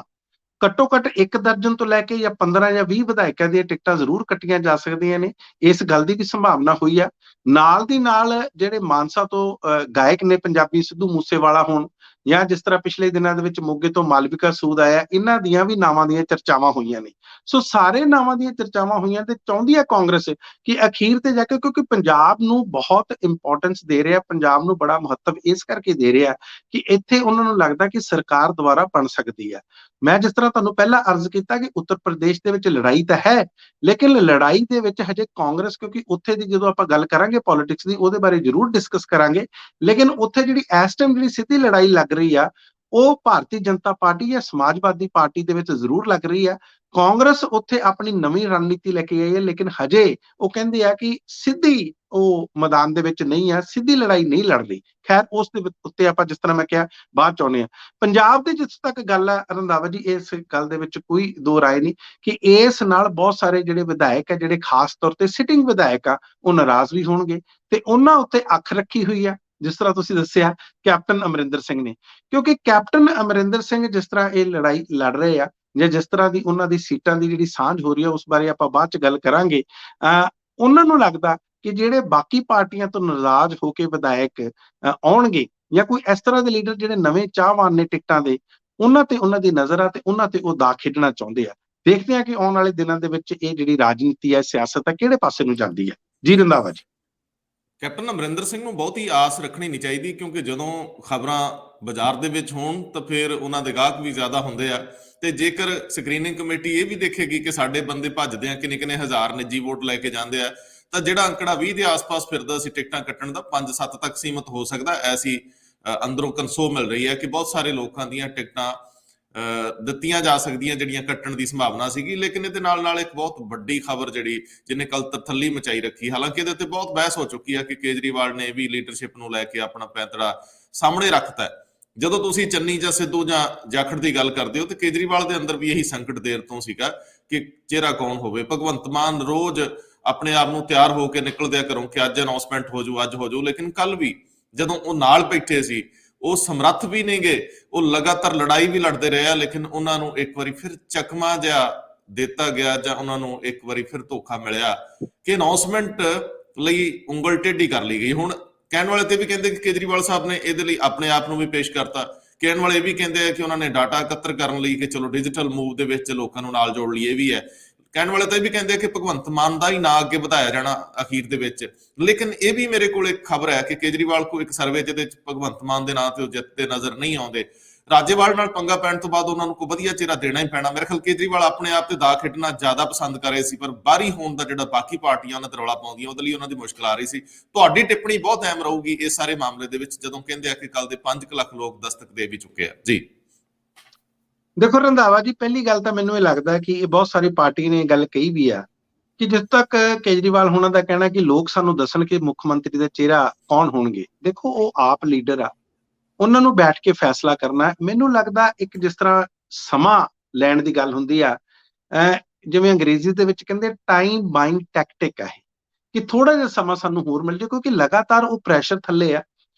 ਘੱਟੋ ਘੱਟ 1 ਦਰਜਨ ਤੋਂ ਲੈ ਕੇ ਜਾਂ 15 ਜਾਂ 20 ਵਿਧਾਇਕਾਂ ਦੀਆਂ ਟਿਕਟਾਂ ਜ਼ਰੂਰ ਕੱਟੀਆਂ ਜਾ ਸਕਦੀਆਂ ਨੇ, ਇਸ ਗੱਲ ਦੀ ਵੀ ਸੰਭਾਵਨਾ ਹੋਈ ਆ। ਨਾਲ ਦੀ ਨਾਲ ਜਿਹੜੇ ਮਾਨਸਾ ਤੋਂ ਗਾਇਕ ਨੇ ਪੰਜਾਬੀ, ਸਿੱਧੂ ਮੂਸੇਵਾਲਾ ਹੋਣ, ਜਾਂ ਜਿਸ ਤਰ੍ਹਾਂ ਪਿਛਲੇ ਦਿਨਾਂ ਦੇ ਵਿੱਚ ਮੋਗੇ ਤੋਂ ਮਾਲਵਿਕਾ ਸੂਦ ਆਇਆ, ਇਹਨਾਂ ਦੀਆਂ ਵੀ ਨਾਵਾਂ ਦੀਆਂ ਚਰਚਾਵਾਂ ਹੋਈਆਂ ਨੇ। ਸੋ ਸਾਰੇ ਨਾਵਾਂ ਦੀਆਂ ਚਰਚਾਵਾਂ ਹੋਈਆਂ ਤੇ ਚਾਹੁੰਦੀ ਹੈ ਕਾਂਗਰਸ ਕਿ ਅਖੀਰ ਤੇ ਜਾ ਕੇ, ਕਿਉਂਕਿ ਪੰਜਾਬ ਨੂੰ ਬਹੁਤ ਇੰਪੋਰਟੈਂਸ ਦੇ ਰਿਹਾ, ਪੰਜਾਬ ਨੂੰ ਬੜਾ ਮਹੱਤਵ ਇਸ ਕਰਕੇ ਦੇ ਰਿਹਾ ਕਿ ਇੱਥੇ ਉਹਨਾਂ ਨੂੰ ਲੱਗਦਾ ਕਿ ਸਰਕਾਰ ਦੁਬਾਰਾ ਬਣ ਸਕਦੀ ਹੈ। ਮੈਂ ਜਿਸ ਤਰ੍ਹਾਂ ਤੁਹਾਨੂੰ ਪਹਿਲਾਂ ਅਰਜ਼ ਕੀਤਾ ਕਿ ਉੱਤਰ ਪ੍ਰਦੇਸ਼ ਦੇ ਵਿੱਚ ਲੜਾਈ ਤਾਂ ਹੈ, ਲੇਕਿਨ ਲੜਾਈ ਦੇ ਵਿੱਚ ਹਜੇ ਕਾਂਗਰਸ, ਕਿਉਂਕਿ ਉੱਥੇ ਦੀ ਜਦੋਂ ਆਪਾਂ ਗੱਲ ਕਰਾਂਗੇ ਪੋਲਿਟਿਕਸ ਦੀ, ਉਹਦੇ ਬਾਰੇ ਜ਼ਰੂਰ ਡਿਸਕਸ ਕਰਾਂਗੇ, ਲੇਕਿਨ ਉੱਥੇ ਜਿਹੜੀ ਇਸ ਟਾਈਮ ਜਿਹੜੀ ਸਿੱਧੀ ਲੜਾਈ ਲੱਗ ਰਹੀ ਆ ਉਹ ਭਾਰਤੀ ਜਨਤਾ ਪਾਰਟੀ ਜਾਂ ਸਮਾਜਵਾਦੀ ਪਾਰਟੀ ਦੇ ਵਿੱਚ ਜ਼ਰੂਰ ਲੱਗ ਰਹੀ ਆ। ਕਾਂਗਰਸ ਉੱਥੇ ਆਪਣੀ ਨਵੀਂ ਰਣਨੀਤੀ ਲੈ ਕੇ ਆਈ ਹੈ, ਲੇਕਿਨ ਹਜੇ ਉਹ ਕਹਿੰਦੇ ਆ ਕਿ ਸਿੱਧੀ ਉਹ ਮੈਦਾਨ ਦੇ ਵਿੱਚ ਨਹੀਂ ਆ, ਸਿੱਧੀ ਲੜਾਈ ਨਹੀਂ ਲੜ ਰਹੀ। ਖੈਰ, ਉਸ ਦੇ ਉੱਤੇ ਆਪਾਂ ਜਿਸ ਤਰ੍ਹਾਂ ਮੈਂ ਕਿਹਾ ਬਾਅਦ ਚ ਆਉਂਦੇ ਹਾਂ। ਪੰਜਾਬ ਦੀ ਜਿੱਥੇ ਤੱਕ ਗੱਲ ਹੈ ਰੰਧਾਵਾ ਜੀ, ਇਸ ਗੱਲ ਦੇ ਵਿੱਚ ਕੋਈ ਦੋ ਰਾਏ ਨਹੀਂ ਕਿ ਇਸ ਨਾਲ ਬਹੁਤ ਸਾਰੇ ਜਿਹੜੇ ਵਿਧਾਇਕ ਆ, ਜਿਹੜੇ ਖਾਸ ਤੌਰ ਤੇ ਸਿਟਿੰਗ ਵਿਧਾਇਕ ਆ, ਉਹ ਨਾਰਾਜ਼ ਵੀ ਹੋਣਗੇ ਤੇ ਉਹਨਾਂ ਉੱਤੇ ਅੱਖ ਰੱਖੀ ਹੋਈ ਆ, ਜਿਸ ਤਰ੍ਹਾਂ ਤੁਸੀਂ ਦੱਸਿਆ ਕੈਪਟਨ ਅਮਰਿੰਦਰ ਸਿੰਘ ਨੇ। ਕਿਉਂਕਿ ਕੈਪਟਨ ਅਮਰਿੰਦਰ ਸਿੰਘ ਜਿਸ ਤਰ੍ਹਾਂ ਇਹ ਲੜਾਈ ਲੜ ਰਹੇ ਆ, ਜਾਂ ਜਿਸ ਤਰ੍ਹਾਂ ਦੀ ਉਹਨਾਂ ਦੀ ਸੀਟਾਂ ਦੀ ਜਿਹੜੀ ਸਾਂਝ ਹੋ ਰਹੀ ਹੈ, ਉਸ ਬਾਰੇ ਆਪਾਂ ਬਾਅਦ ਚ ਗੱਲ ਕਰਾਂਗੇ। ਉਹਨਾਂ ਨੂੰ ਲੱਗਦਾ ਕਿ ਜਿਹੜੇ ਬਾਕੀ ਪਾਰਟੀਆਂ ਤੋਂ ਨਾਰਾਜ਼ ਹੋ ਕੇ ਵਿਧਾਇਕ ਆਉਣਗੇ, ਜਾਂ ਕੋਈ ਇਸ ਤਰ੍ਹਾਂ ਦੇ ਲੀਡਰ ਜਿਹੜੇ ਨਵੇਂ ਚਾਹਵਾਨ ਨੇ ਟਿਕਟਾਂ ਦੇ, ਉਹਨਾਂ ਤੇ ਉਹਨਾਂ ਦੀ ਨਜ਼ਰ ਆ ਤੇ ਉਹਨਾਂ ਤੇ ਉਹ ਦਾ ਖੇਡਣਾ ਚਾਹੁੰਦੇ ਆ। ਦੇਖਦੇ ਆ ਕਿ ਆਉਣ ਵਾਲੇ ਦਿਨਾਂ ਦੇ ਵਿੱਚ ਇਹ ਜਿਹੜੀ ਰਾਜਨੀਤੀ ਹੈ, ਸਿਆਸਤ ਹੈ, ਕਿਹੜੇ ਪਾਸੇ ਨੂੰ ਜਾਂਦੀ ਹੈ। ਜੀ ਰੰਧਾਵਾ ਜੀ। ਕੈਪਟਨ ਅਮਰਿੰਦਰ ਸਿੰਘ ਨੂੰ ਬਹੁਤੀ ਆਸ ਰੱਖਣੀ ਨਹੀਂ ਚਾਹੀਦੀ, ਕਿਉਂਕਿ ਜਦੋਂ ਖਬਰਾਂ ਬਾਜ਼ਾਰ ਦੇ ਵਿੱਚ ਹੋਣ ਤਾਂ ਫਿਰ ਉਹਨਾਂ ਦੇ ਗਾਹਕ ਵੀ ਜ਼ਿਆਦਾ ਹੁੰਦੇ ਆ। ਤੇ ਜੇਕਰ ਸਕਰੀਨਿੰਗ ਕਮੇਟੀ ਇਹ ਵੀ ਦੇਖੇਗੀ ਕਿ ਸਾਡੇ ਬੰਦੇ ਭੱਜਦੇ ਆ, ਕਿੰਨੇ ਕਿੰਨੇ ਹਜ਼ਾਰ ਨਿੱਜੀ ਵੋਟ ਲੈ ਕੇ ਜਾਂਦੇ ਆ, ਤਾਂ ਜਿਹੜਾ ਅੰਕੜਾ 20 ਦੇ ਆਸ-ਪਾਸ ਫਿਰਦਾ ਸੀ ਟਿਕਟਾਂ ਕੱਟਣ ਦਾ, 5-7 ਤੱਕ ਸੀਮਤ ਹੋ ਸਕਦਾ। ਐਸੀ ਅੰਦਰੋਂ ਕਨਸੋ ਮਿਲ ਰਹੀ ਹੈ ਕਿ ਬਹੁਤ ਸਾਰੇ ਲੋਕਾਂ ਦੀਆਂ ਟਿਕਟਾਂ ਦਿੱਤੀਆਂ ਜਾ ਸਕਦੀਆਂ ਜਿਹੜੀਆਂ ਕੱਟਣ ਦੀ ਸੰਭਾਵਨਾ ਸੀਗੀ। ਲੇਕਿਨ ਇਹਦੇ ਨਾਲ ਨਾਲ ਇੱਕ ਬਹੁਤ ਵੱਡੀ ਖਬਰ ਜਿਹੜੀ ਜਿਹਨੇ ਕੱਲ ਤਥੱਲੀ ਮਚਾਈ ਰੱਖੀ, ਹਾਲਾਂਕਿ ਇਹਦੇ ਤੇ ਬਹੁਤ ਬਹਿਸ ਹੋ ਚੁੱਕੀ ਹੈ ਕਿ ਕੇਜਰੀਵਾਲ ਨੇ ਵੀ ਲੀਡਰਸ਼ਿਪ ਨੂੰ ਲੈ ਕੇ ਆਪਣਾ ਪੈਂਤੜਾ ਸਾਹਮਣੇ ਰੱਖਤਾ। ਜਦੋਂ ਤੁਸੀਂ ਚੰਨੀ ਜਾਂ ਸਿੱਧੂ ਜਾਂ ਜਾਖੜ ਦੀ ਗੱਲ ਕਰਦੇ ਹੋ ਤੇ ਕੇਜਰੀਵਾਲ ਦੇ ਅੰਦਰ ਵੀ ਇਹੀ ਸੰਕਟ ਦੇਰ ਤੋਂ ਸੀਗਾ ਕਿ ਚਿਹਰਾ ਕੌਣ ਹੋਵੇ। ਭਗਵੰਤ ਮਾਨ ਰੋਜ਼ ਆਪਣੇ ਆਪ ਨੂੰ ਤਿਆਰ ਹੋ ਕੇ ਨਿਕਲਦਿਆ ਘਰੋਂ ਕਿ ਅੱਜ ਅਨਾਉਂਸਮੈਂਟ ਹੋ ਜੂ, ਅੱਜ ਹੋ ਜੂ, ਲੇਕਿਨ ਕੱਲ ਵੀ ਜਦੋਂ ਉਹ ਨਾਲ ਬੈਠੇ ਸੀ ਉਹ ਸਮਰੱਥ ਵੀ ਨਹੀਂ ਗਏ, ਉਹ ਲਗਾਤਾਰ ਲੜਾਈ ਵੀ ਲੜਦੇ ਰਹੇ ਆ, ਲੇਕਿਨ ਉਹਨਾਂ ਨੂੰ ਇੱਕ ਵਾਰੀ ਫਿਰ ਚਕਮਾ ਜਿਹਾ ਦਿੱਤਾ ਗਿਆ ਜਾਂ ਉਹਨਾਂ ਨੂੰ ਇੱਕ ਵਾਰੀ ਫਿਰ ਧੋਖਾ ਮਿਲਿਆ ਕਿ ਅਨਾਉਂਸਮੈਂਟ ਲਈ ਉਂਗਲ ਟੇਢੀ ਕਰ ਲਈ ਗਈ। ਹੁਣ ਕਹਿਣ ਵਾਲੇ ਤੇ ਵੀ ਕਹਿੰਦੇ ਕਿ ਕੇਜਰੀਵਾਲ ਸਾਹਿਬ ਨੇ ਇਹਦੇ ਲਈ ਆਪਣੇ ਆਪ ਨੂੰ ਵੀ ਪੇਸ਼ ਕਰਤਾ, ਕਹਿਣ ਵਾਲੇ ਇਹ ਵੀ ਕਹਿੰਦੇ ਆ ਕਿ ਉਹਨਾਂ ਨੇ ਡਾਟਾ ਇਕੱਤਰ ਕਰਨ ਲਈ ਕਿ ਚਲੋ ਡਿਜੀਟਲ ਮੂਵ ਦੇ ਵਿੱਚ ਲੋਕਾਂ ਨੂੰ ਨਾਲ ਜੋੜ ਲਈ, ਇਹ ਵੀ ਹੈ। ਕਹਿਣ ਵਾਲੇ ਤਾਂ ਇਹ ਵੀ ਕਹਿੰਦੇ ਆ ਕਿ ਭਗਵੰਤ ਮਾਨ ਦਾ ਹੀ ਨਾਂ ਅੱਗੇ ਵਧਾਇਆ ਜਾਣਾ ਅਖੀਰ ਦੇ ਵਿੱਚ। ਲੇਕਿਨ ਇਹ ਵੀ ਮੇਰੇ ਕੋਲ ਇੱਕ ਖਬਰ ਹੈ ਕਿ ਕੇਜਰੀਵਾਲ ਕੋਲ ਇੱਕ ਸਰਵੇ ਜਿਹਦੇ ਵਿੱਚ ਭਗਵੰਤ ਮਾਨ ਦੇ ਨਾਂ ਤੇ ਉਹ ਜਿੱਤਦੇ ਨਜ਼ਰ ਨਹੀਂ ਆਉਂਦੇ। ਰਾਜੇਵਾਲ ਨਾਲ ਪੰਗਾ ਪੈਣ ਤੋਂ ਬਾਅਦ ਉਹਨਾਂ ਨੂੰ ਕੋਈ ਵਧੀਆ ਚਿਹਰਾ ਦੇਣਾ ਹੀ ਪੈਣਾ। ਮੇਰੇ ਖਿਆਲ ਕੇਜਰੀਵਾਲ ਆਪਣੇ ਆਪ ਤੇ ਦਾ ਖੇਡਣਾ ਜ਼ਿਆਦਾ ਪਸੰਦ ਕਰ ਰਹੇ ਸੀ, ਪਰ ਬਾਹਰੀ ਹੋਣ ਦਾ ਜਿਹੜਾ ਬਾਕੀ ਪਾਰਟੀਆਂ ਉਹਨਾਂ ਤੇ ਰੌਲਾ ਪਾਉਂਦੀਆਂ, ਉਹਦੇ ਲਈ ਉਹਨਾਂ ਦੀ ਮੁਸ਼ਕਲ ਆ ਰਹੀ ਸੀ। ਤੁਹਾਡੀ ਟਿੱਪਣੀ ਬਹੁਤ ਅਹਿਮ ਰਹੂਗੀ ਇਸ ਸਾਰੇ ਮਾਮਲੇ ਦੇ ਵਿੱਚ, ਜਦੋਂ ਕਹਿੰਦੇ ਆ ਕਿ ਕੱਲ ਦੇ 5 ਲੱਖ ਲੋਕ ਦਸਤਕ ਦੇ ਵੀ ਚੁੱਕੇ ਆ। ਜੀ ਦੇਖੋ ਰੰਧਾਵਾ ਜੀ, ਪਹਿਲੀ ਗੱਲ ਤਾਂ ਮੈਨੂੰ ਇਹ ਲੱਗਦਾ ਕਿ ਇਹ ਬਹੁਤ ਸਾਰੀ ਪਾਰਟੀ ਨੇ ਗੱਲ ਕਹੀ ਵੀ ਆ ਕਿ ਜਿਸ ਤੱਕ ਕੇਜਰੀਵਾਲ ਹੋਣਾ ਦਾ ਕਹਿਣਾ ਕਿ ਲੋਕ ਸਾਨੂੰ ਦੱਸਣ ਕਿ ਮੁੱਖ ਮੰਤਰੀ ਦਾ ਚਿਹਰਾ ਕੌਣ ਹੋਣਗੇ। ਦੇਖੋ, ਉਹ ਆਪ ਲੀਡਰ ਆ, ਉਹਨਾਂ ਨੂੰ ਬੈਠ ਕੇ ਫੈਸਲਾ ਕਰਨਾ। ਮੈਨੂੰ ਲੱਗਦਾ ਇੱਕ ਜਿਸ ਤਰ੍ਹਾਂ ਸਮਾਂ ਲੈਣ ਦੀ ਗੱਲ ਹੁੰਦੀ ਆ, ਜਿਵੇਂ ਅੰਗਰੇਜ਼ੀ ਦੇ ਵਿੱਚ ਕਹਿੰਦੇ ਟਾਈਮ ਬਾਇੰਗ ਟੈਕਟਿਕ ਆ, ਇਹ ਕਿ ਥੋੜਾ ਜਿਹਾ ਸਮਾਂ ਸਾਨੂੰ ਹੋਰ ਮਿਲ ਜਾਏ, ਕਿਉਂਕਿ ਲਗਾਤਾਰ ਉਹ ਪ੍ਰੈਸ਼ਰ ਥੱਲੇ ਆ।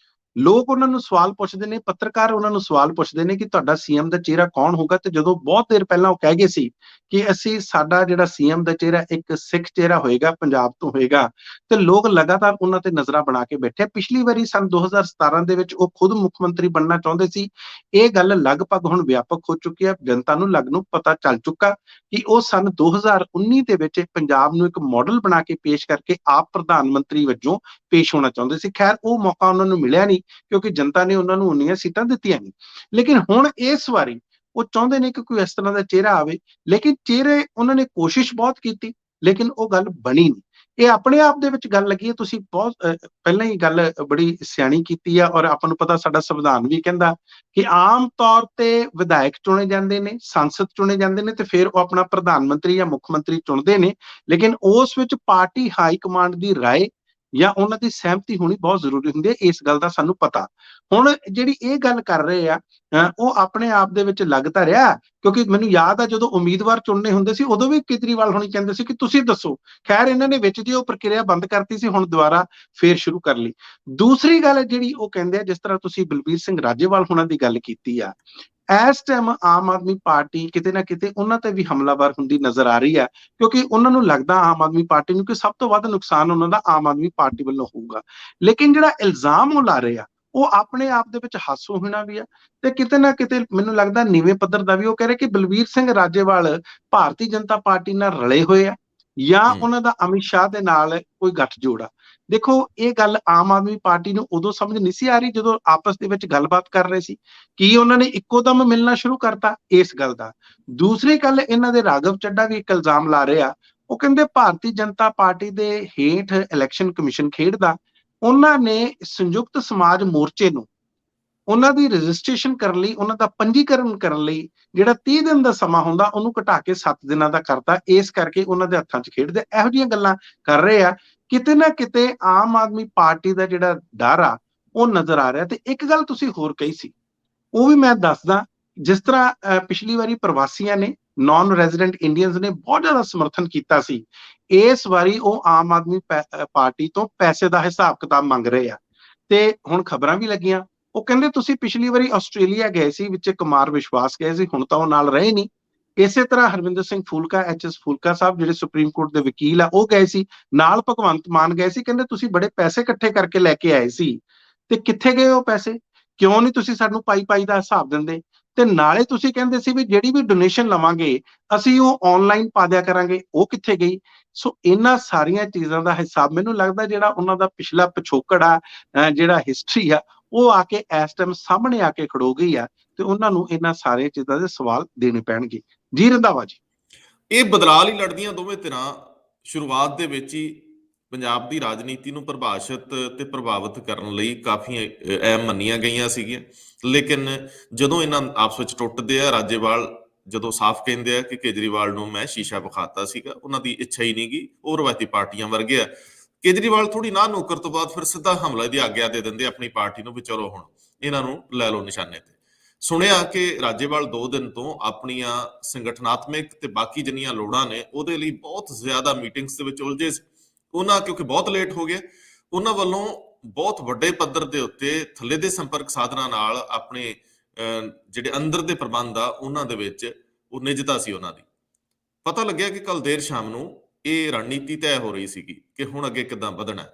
ਲੋਕ ਉਹਨਾਂ ਨੂੰ ਸਵਾਲ ਪੁੱਛਦੇ ਨੇ, ਪੱਤਰਕਾਰ ਉਹਨਾਂ ਨੂੰ ਸਵਾਲ ਪੁੱਛਦੇ ਨੇ ਕਿ ਤੁਹਾਡਾ ਸੀਐਮ ਦਾ ਚਿਹਰਾ ਕੌਣ ਹੋਊਗਾ। ਤੇ ਜਦੋਂ ਬਹੁਤ ਦੇਰ ਪਹਿਲਾਂ ਉਹ ਕਹਿ ਗਏ ਸੀ ਕਿ ਅਸੀਂ ਸਾਡਾ ਜਿਹੜਾ ਸੀਐਮ ਦਾ ਚਿਹਰਾ ਇੱਕ ਸਿੱਖ ਚਿਹਰਾ ਹੋਏਗਾ, ਪੰਜਾਬ ਤੋਂ ਹੋਏਗਾ, ਤੇ ਲੋਕ ਲਗਾਤਾਰ ਉਹਨਾਂ ਤੇ ਨਜ਼ਰਾਂ ਬਣਾ ਕੇ ਬੈਠੇ। ਪਿਛਲੀ ਵਾਰੀ ਸੰਨ 2017 ਦੇ ਵਿੱਚ ਉਹ ਖੁਦ ਮੁੱਖ ਮੰਤਰੀ ਬਣਨਾ ਚਾਹੁੰਦੇ ਸੀ। ਇਹ ਗੱਲ ਲਗਭਗ ਹੁਣ ਵਿਆਪਕ ਹੋ ਚੁੱਕੀ ਹੈ, ਜਨਤਾ ਨੂੰ ਪਤਾ ਚੱਲ ਚੁੱਕਾ ਕਿ ਉਹ ਸੰਨ 2019 ਦੇ ਵਿੱਚ ਪੰਜਾਬ ਨੂੰ ਇੱਕ ਮਾਡਲ ਬਣਾ ਕੇ ਪੇਸ਼ ਕਰਕੇ ਆਪ ਪ੍ਰਧਾਨ ਮੰਤਰੀ ਵਜੋਂ ਪੇਸ਼ ਹੋਣਾ ਚਾਹੁੰਦੇ ਸੀ। ਖੈਰ, ਉਹ ਮੌਕਾ ਉਹਨਾਂ ਨੂੰ ਮਿਲਿਆ ਨਹੀਂ ਕਿਉਂਕਿ ਜਨਤਾ ਨੇ ਉਹਨਾਂ ਨੂੰ ਉਨੀਆਂ ਸੀਟਾਂ ਦਿੱਤੀਆਂ ਨਹੀਂ। ਲੇਕਿਨ ਹੁਣ ਇਸ ਵਾਰੀ ਉਹ ਚਾਹੁੰਦੇ ਨੇ ਕਿ ਕੋਈ ਇਸ ਤਰ੍ਹਾਂ ਦਾ ਚਿਹਰਾ ਆਵੇ, ਲੇਕਿਨ ਚਿਹਰੇ ਉਹਨਾਂ ਨੇ ਕੋਸ਼ਿਸ਼ ਬਹੁਤ ਕੀਤੀ, ਲੇਕਿਨ ਉਹ ਗੱਲ ਬਣੀ ਨਹੀਂ। ਇਹ ਆਪਣੇ ਆਪ ਦੇ ਵਿੱਚ ਗੱਲ ਲੱਗੀ ਹੈ। ਤੁਸੀਂ ਬਹੁਤ ਪਹਿਲਾਂ ਹੀ ਗੱਲ ਬੜੀ ਸਿਆਣੀ ਕੀਤੀ ਆ, ਔਰ ਆਪਾਂ ਨੂੰ ਪਤਾ ਸਾਡਾ ਸੰਵਿਧਾਨ ਵੀ ਕਹਿੰਦਾ ਕਿ ਆਮ ਤੌਰ ਤੇ ਵਿਧਾਇਕ ਚੁਣੇ ਜਾਂਦੇ ਨੇ, ਸੰਸਦ ਚੁਣੇ ਜਾਂਦੇ ਨੇ, ਤੇ ਫਿਰ ਉਹ ਆਪਣਾ ਪ੍ਰਧਾਨ ਮੰਤਰੀ ਜਾਂ ਮੁੱਖ ਮੰਤਰੀ ਚੁਣਦੇ ਨੇ। ਲੇਕਿਨ ਉਸ ਵਿੱਚ ਪਾਰਟੀ ਹਾਈ ਕਮਾਂਡ ਦੀ ਰਾਏ ਜਾਂ ਉਹਨਾਂ ਦੀ ਸਹਿਮਤੀ ਹੋਣੀ ਬਹੁਤ ਜ਼ਰੂਰੀ ਹੁੰਦੀ ਹੈ। ਇਸ ਗੱਲ ਦਾ ਸਾਨੂੰ ਪਤਾ। ਹੁਣ ਜਿਹੜੀ ਇਹ ਗੱਲ ਕਰ ਰਹੇ ਆ, ਉਹ ਆਪਣੇ ਆਪ ਦੇ ਵਿੱਚ ਲੱਗਦਾ ਰਿਹਾ, ਕਿਉਂਕਿ ਮੈਨੂੰ ਯਾਦ ਆ ਜਦੋਂ ਉਮੀਦਵਾਰ ਚੁਣਨੇ ਹੁੰਦੇ ਸੀ ਉਦੋਂ ਵੀ ਕੇਜਰੀਵਾਲ ਹੋਣੀ ਕਹਿੰਦੇ ਸੀ ਕਿ ਤੁਸੀਂ ਦੱਸੋ। ਖੈਰ, ਇਹਨਾਂ ਨੇ ਵਿੱਚ ਜੇ ਉਹ ਪ੍ਰਕਿਰਿਆ ਬੰਦ ਕਰਤੀ ਸੀ, ਹੁਣ ਦੁਬਾਰਾ ਫੇਰ ਸ਼ੁਰੂ ਕਰ ਲਈ। ਦੂਸਰੀ ਗੱਲ ਜਿਹੜੀ ਉਹ ਕਹਿੰਦੇ ਆ, ਜਿਸ ਤਰ੍ਹਾਂ ਤੁਸੀਂ ਬਲਬੀਰ ਸਿੰਘ ਰਾਜੇਵਾਲ ਹੋਣਾ ਦੀ ਗੱਲ ਕੀਤੀ ਆ, ਇਸ ਟਾਈਮ ਆਮ ਆਦਮੀ ਪਾਰਟੀ ਕਿਤੇ ਨਾ ਕਿਤੇ ਉਹਨਾਂ ਤੇ ਵੀ ਹਮਲਾਵਰ ਹੁੰਦੀ ਨਜ਼ਰ ਆ ਰਹੀ ਹੈ, ਕਿਉਂਕਿ ਉਹਨਾਂ ਨੂੰ ਲੱਗਦਾ ਆਮ ਆਦਮੀ ਪਾਰਟੀ ਨੂੰ ਕਿ ਸਭ ਤੋਂ ਵੱਧ ਨੁਕਸਾਨ ਉਹਨਾਂ ਦਾ ਆਮ ਆਦਮੀ ਪਾਰਟੀ ਵੱਲੋਂ ਹੋਊਗਾ। ਲੇਕਿਨ ਜਿਹੜਾ ਇਲਜ਼ਾਮ ਉਹ ਲਾ ਰਹੇ ਆ, ਉਹ ਆਪਣੇ ਆਪ ਦੇ ਵਿੱਚ ਹਾਸੋ ਹੋਣਾ ਵੀ ਆ, ਤੇ ਕਿਤੇ ਨਾ ਕਿਤੇ ਮੈਨੂੰ ਲੱਗਦਾ ਨੀਵੇਂ ਪੱਧਰ ਦਾ ਵੀ। ਉਹ ਕਹਿ ਰਹੇ ਕਿ ਬਲਬੀਰ ਸਿੰਘ ਰਾਜੇਵਾਲ ਭਾਰਤੀ ਜਨਤਾ ਪਾਰਟੀ ਨਾਲ ਰਲੇ ਹੋਏ ਆ ਜਾਂ ਉਹਨਾਂ ਦਾ ਅਮਿਤ ਸ਼ਾਹ ਦੇ ਨਾਲ ਕੋਈ ਗੱਠਜੋੜ ਆ। ਦੇਖੋ, ਇਹ ਗੱਲ ਆਮ ਆਦਮੀ ਪਾਰਟੀ ਨੂੰ ਉਦੋਂ ਸਮਝ ਨਹੀਂ ਸੀ ਆ ਰਹੀ ਜਦੋਂ ਆਪਸ ਦੇ ਵਿੱਚ ਗੱਲਬਾਤ ਕਰ ਰਹੇ ਸੀ। ਕੀ ਉਹਨਾਂ ਨੇ ਇੱਕੋ ਦਮ ਮਿਲਣਾ ਸ਼ੁਰੂ ਕਰਤਾ? ਇਸ ਗੱਲ ਦਾ। ਦੂਸਰੀ ਗੱਲ, ਇਹਨਾਂ ਦੇ ਰਾਘਵ ਚੱਡਾ ਵੀ ਇੱਕ ਇਲਜ਼ਾਮ ਲਾ ਰਹੇ ਆ। ਉਹ ਕਹਿੰਦੇ ਭਾਰਤੀ ਜਨਤਾ ਪਾਰਟੀ ਦੇ ਹੇਠ ਇਲੈਕਸ਼ਨ ਕਮਿਸ਼ਨ ਖੇਡਦਾ, ਉਹਨਾਂ ਨੇ ਸੰਯੁਕਤ ਸਮਾਜ ਮੋਰਚੇ ਨੂੰ ਉਹਨਾਂ ਦੀ ਰਜਿਸਟ੍ਰੇਸ਼ਨ ਕਰਨ ਲਈ, ਉਹਨਾਂ ਦਾ ਪੰਜੀਕਰਨ ਕਰਨ ਲਈ ਜਿਹੜਾ 30 ਦਿਨ ਦਾ ਸਮਾਂ ਹੁੰਦਾ, ਉਹਨੂੰ ਘਟਾ ਕੇ 7 ਦਿਨਾਂ ਦਾ ਕਰਤਾ। ਇਸ ਕਰਕੇ ਉਹਨਾਂ ਦੇ ਹੱਥਾਂ 'ਚ ਖੇਡਦੇ। ਇਹੋ ਜਿਹੀਆਂ ਗੱਲਾਂ ਕਰ ਰਹੇ ਆ। ਕਿਤੇ ਨਾ ਕਿਤੇ ਆਮ ਆਦਮੀ ਪਾਰਟੀ ਦਾ ਜਿਹੜਾ ਡਰ ਆ ਉਹ ਨਜ਼ਰ ਆ ਰਿਹਾ। ਤੇ ਇੱਕ ਗੱਲ ਤੁਸੀਂ ਹੋਰ ਕਹੀ ਸੀ, ਉਹ ਵੀ ਮੈਂ ਦੱਸਦਾ। ਜਿਸ ਤਰ੍ਹਾਂ ਪਿਛਲੀ ਵਾਰੀ ਪ੍ਰਵਾਸੀਆਂ ਨੇ, ਨਾਨ ਰੈਜ਼ੀਡੈਂਟ ਇੰਡੀਅਨਸ ਨੇ ਬਹੁਤ ਜ਼ਿਆਦਾ ਸਮਰਥਨ ਕੀਤਾ ਸੀ, ਇਸ ਵਾਰੀ ਉਹ ਆਮ ਆਦਮੀ ਪਾਰਟੀ ਤੋਂ ਪੈਸੇ ਦਾ ਹਿਸਾਬ ਕਿਤਾਬ ਮੰਗ ਰਹੇ ਆ। ਤੇ ਹੁਣ ਖਬਰਾਂ ਵੀ ਲੱਗੀਆਂ, ਉਹ ਕਹਿੰਦੇ ਤੁਸੀਂ ਪਿਛਲੀ ਵਾਰੀ ਆਸਟ੍ਰੇਲੀਆ ਗਏ ਸੀ, ਵਿੱਚ ਕੁਮਾਰ ਵਿਸ਼ਵਾਸ ਗਏ ਸੀ, ਹੁਣ ਤਾਂ ਉਹ ਨਾਲ ਰਹੇ ਨਹੀਂ। ਇਸੇ ਤਰ੍ਹਾਂ ਹਰਵਿੰਦਰ ਸਿੰਘ ਫੂਲਕਾ, ਐਚ.ਐਸ. ਫੂਲਕਾ ਸਾਹਿਬ ਜਿਹੜੇ ਸੁਪਰੀਮ ਕੋਰਟ ਦੇ ਵਕੀਲ ਆ, ਉਹ ਗਏ ਸੀ ਨਾਲ। ਭਗਵੰਤ ਮਾਨ ਗਏ ਸੀ। ਕਹਿੰਦੇ ਤੁਸੀਂ ਬੜੇ ਪੈਸੇ ਇਕੱਠੇ ਕਰਕੇ ਲੈ ਕੇ ਆਏ ਸੀ, ਤੇ ਕਿੱਥੇ ਗਏ ਉਹ ਪੈਸੇ? ਕਿਉਂ ਨਹੀਂ ਤੁਸੀਂ ਸਾਨੂੰ ਪਾਈ ਦਾ ਹਿਸਾਬ ਦਿੰਦੇ? ਤੇ ਨਾਲੇ ਤੁਸੀਂ ਕਹਿੰਦੇ ਸੀ ਵੀ ਜਿਹੜੀ ਵੀ ਡੋਨੇਸ਼ਨ ਲਵਾਂਗੇ ਅਸੀਂ ਉਹ ਆਨਲਾਈਨ ਪਾ ਦਿਆ ਕਰਾਂਗੇ, ਉਹ ਕਿੱਥੇ ਗਈ? ਸੋ ਇਹਨਾਂ ਸਾਰੀਆਂ ਚੀਜ਼ਾਂ ਦਾ ਹਿਸਾਬ ਮੈਨੂੰ ਲੱਗਦਾ ਜਿਹੜਾ ਉਹਨਾਂ ਦਾ ਪਿਛਲਾ ਪਿਛੋਕੜ ਆ, ਜਿਹੜਾ ਹਿਸਟਰੀ ਆ, ਉਹ ਆ ਕੇ ਇਸ ਟਾਈਮ ਸਾਹਮਣੇ ਆ ਕੇ ਖੜੋ ਗਈ ਆ, ਤੇ ਉਹਨਾਂ ਨੂੰ ਇਹਨਾਂ ਸਾਰੀਆਂ ਚੀਜ਼ਾਂ ਦੇ ਸਵਾਲ ਦੇਣੇ ਪੈਣਗੇ। ਜੀ ਰੰਧਾਵਾ ਜੀ। ਇਹ ਬਦਲਾਅ ਲਈ ਲੜਦੀਆਂ ਦੋਵੇਂ ਧਿਰਾਂ ਸ਼ੁਰੂਆਤ ਦੇ ਵਿੱਚ ਹੀ ਪੰਜਾਬ ਦੀ ਰਾਜਨੀਤੀ ਨੂੰ ਪਰਿਭਾਸ਼ਿਤ ਤੇ ਪ੍ਰਭਾਵਿਤ ਕਰਨ ਲਈ ਕਾਫੀ ਅਹਿਮ ਮੰਨੀਆਂ ਗਈਆਂ ਸੀਗੀਆਂ। ਲੇਕਿਨ ਜਦੋਂ ਇਹਨਾਂ ਆਪਸ ਵਿੱਚ ਟੁੱਟਦੇ ਆ, ਰਾਜੇਵਾਲ ਜਦੋਂ ਸਾਫ਼ ਕਹਿੰਦੇ ਆ ਕਿ ਕੇਜਰੀਵਾਲ ਨੂੰ ਮੈਂ ਸ਼ੀਸ਼ਾ ਵਿਖਾਤਾ ਸੀਗਾ, ਉਹਨਾਂ ਦੀ ਇੱਛਾ ਹੀ ਨਹੀਂ ਗੀ, ਉਹ ਰਵਾਇਤੀ ਪਾਰਟੀਆਂ ਵਰਗੇ ਆ। ਕੇਜਰੀਵਾਲ ਥੋੜੀ ਨਾ ਨੁੱਕਰ ਤੋਂ ਬਾਅਦ ਫਿਰ ਸਿੱਧਾ ਹਮਲੇ ਦੀ ਆਗਿਆ ਦੇ ਦਿੰਦੇ ਆਪਣੀ ਪਾਰਟੀ ਨੂੰ ਵੀ ਚਲੋ ਹੁਣ ਇਹਨਾਂ ਨੂੰ ਲੈ ਲਓ ਨਿਸ਼ਾਨੇ ਤੇ। ਸੁਣਿਆ ਕਿ ਰਾਜੇਵਾਲ 2 ਦਿਨ ਤੋਂ ਆਪਣੀਆਂ ਸੰਗਠਨਾਤਮਕ ਤੇ ਬਾਕੀ ਜਿੰਨੀਆਂ ਲੋੜਾਂ ਨੇ ਉਹਦੇ ਲਈ ਬਹੁਤ ਜ਼ਿਆਦਾ ਮੀਟਿੰਗਸ ਦੇ ਵਿੱਚ ਉਲਝੇ ਸੀ। ਉਹਨਾਂ ਕਿਉਂਕਿ ਬਹੁਤ ਲੇਟ ਹੋ ਗਏ, ਉਹਨਾਂ ਵੱਲੋਂ ਬਹੁਤ ਵੱਡੇ ਪੱਧਰ ਦੇ ਉੱਤੇ ਥੱਲੇ ਦੇ ਸੰਪਰਕ ਸਾਧਨਾਂ ਨਾਲ ਆਪਣੇ ਜਿਹੜੇ ਅੰਦਰ ਦੇ ਪ੍ਰਬੰਧ ਆ ਉਹਨਾਂ ਦੇ ਵਿੱਚ ਉਹ ਨਿਜਤਾ ਸੀ ਉਹਨਾਂ ਦੀ। ਪਤਾ ਲੱਗਿਆ ਕਿ ਕੱਲ ਦੇਰ ਸ਼ਾਮ ਨੂੰ ਇਹ ਰਣਨੀਤੀ ਤੈਅ ਹੋ ਰਹੀ ਸੀਗੀ ਕਿ ਹੁਣ ਅੱਗੇ ਕਿੱਦਾਂ ਵਧਣਾ।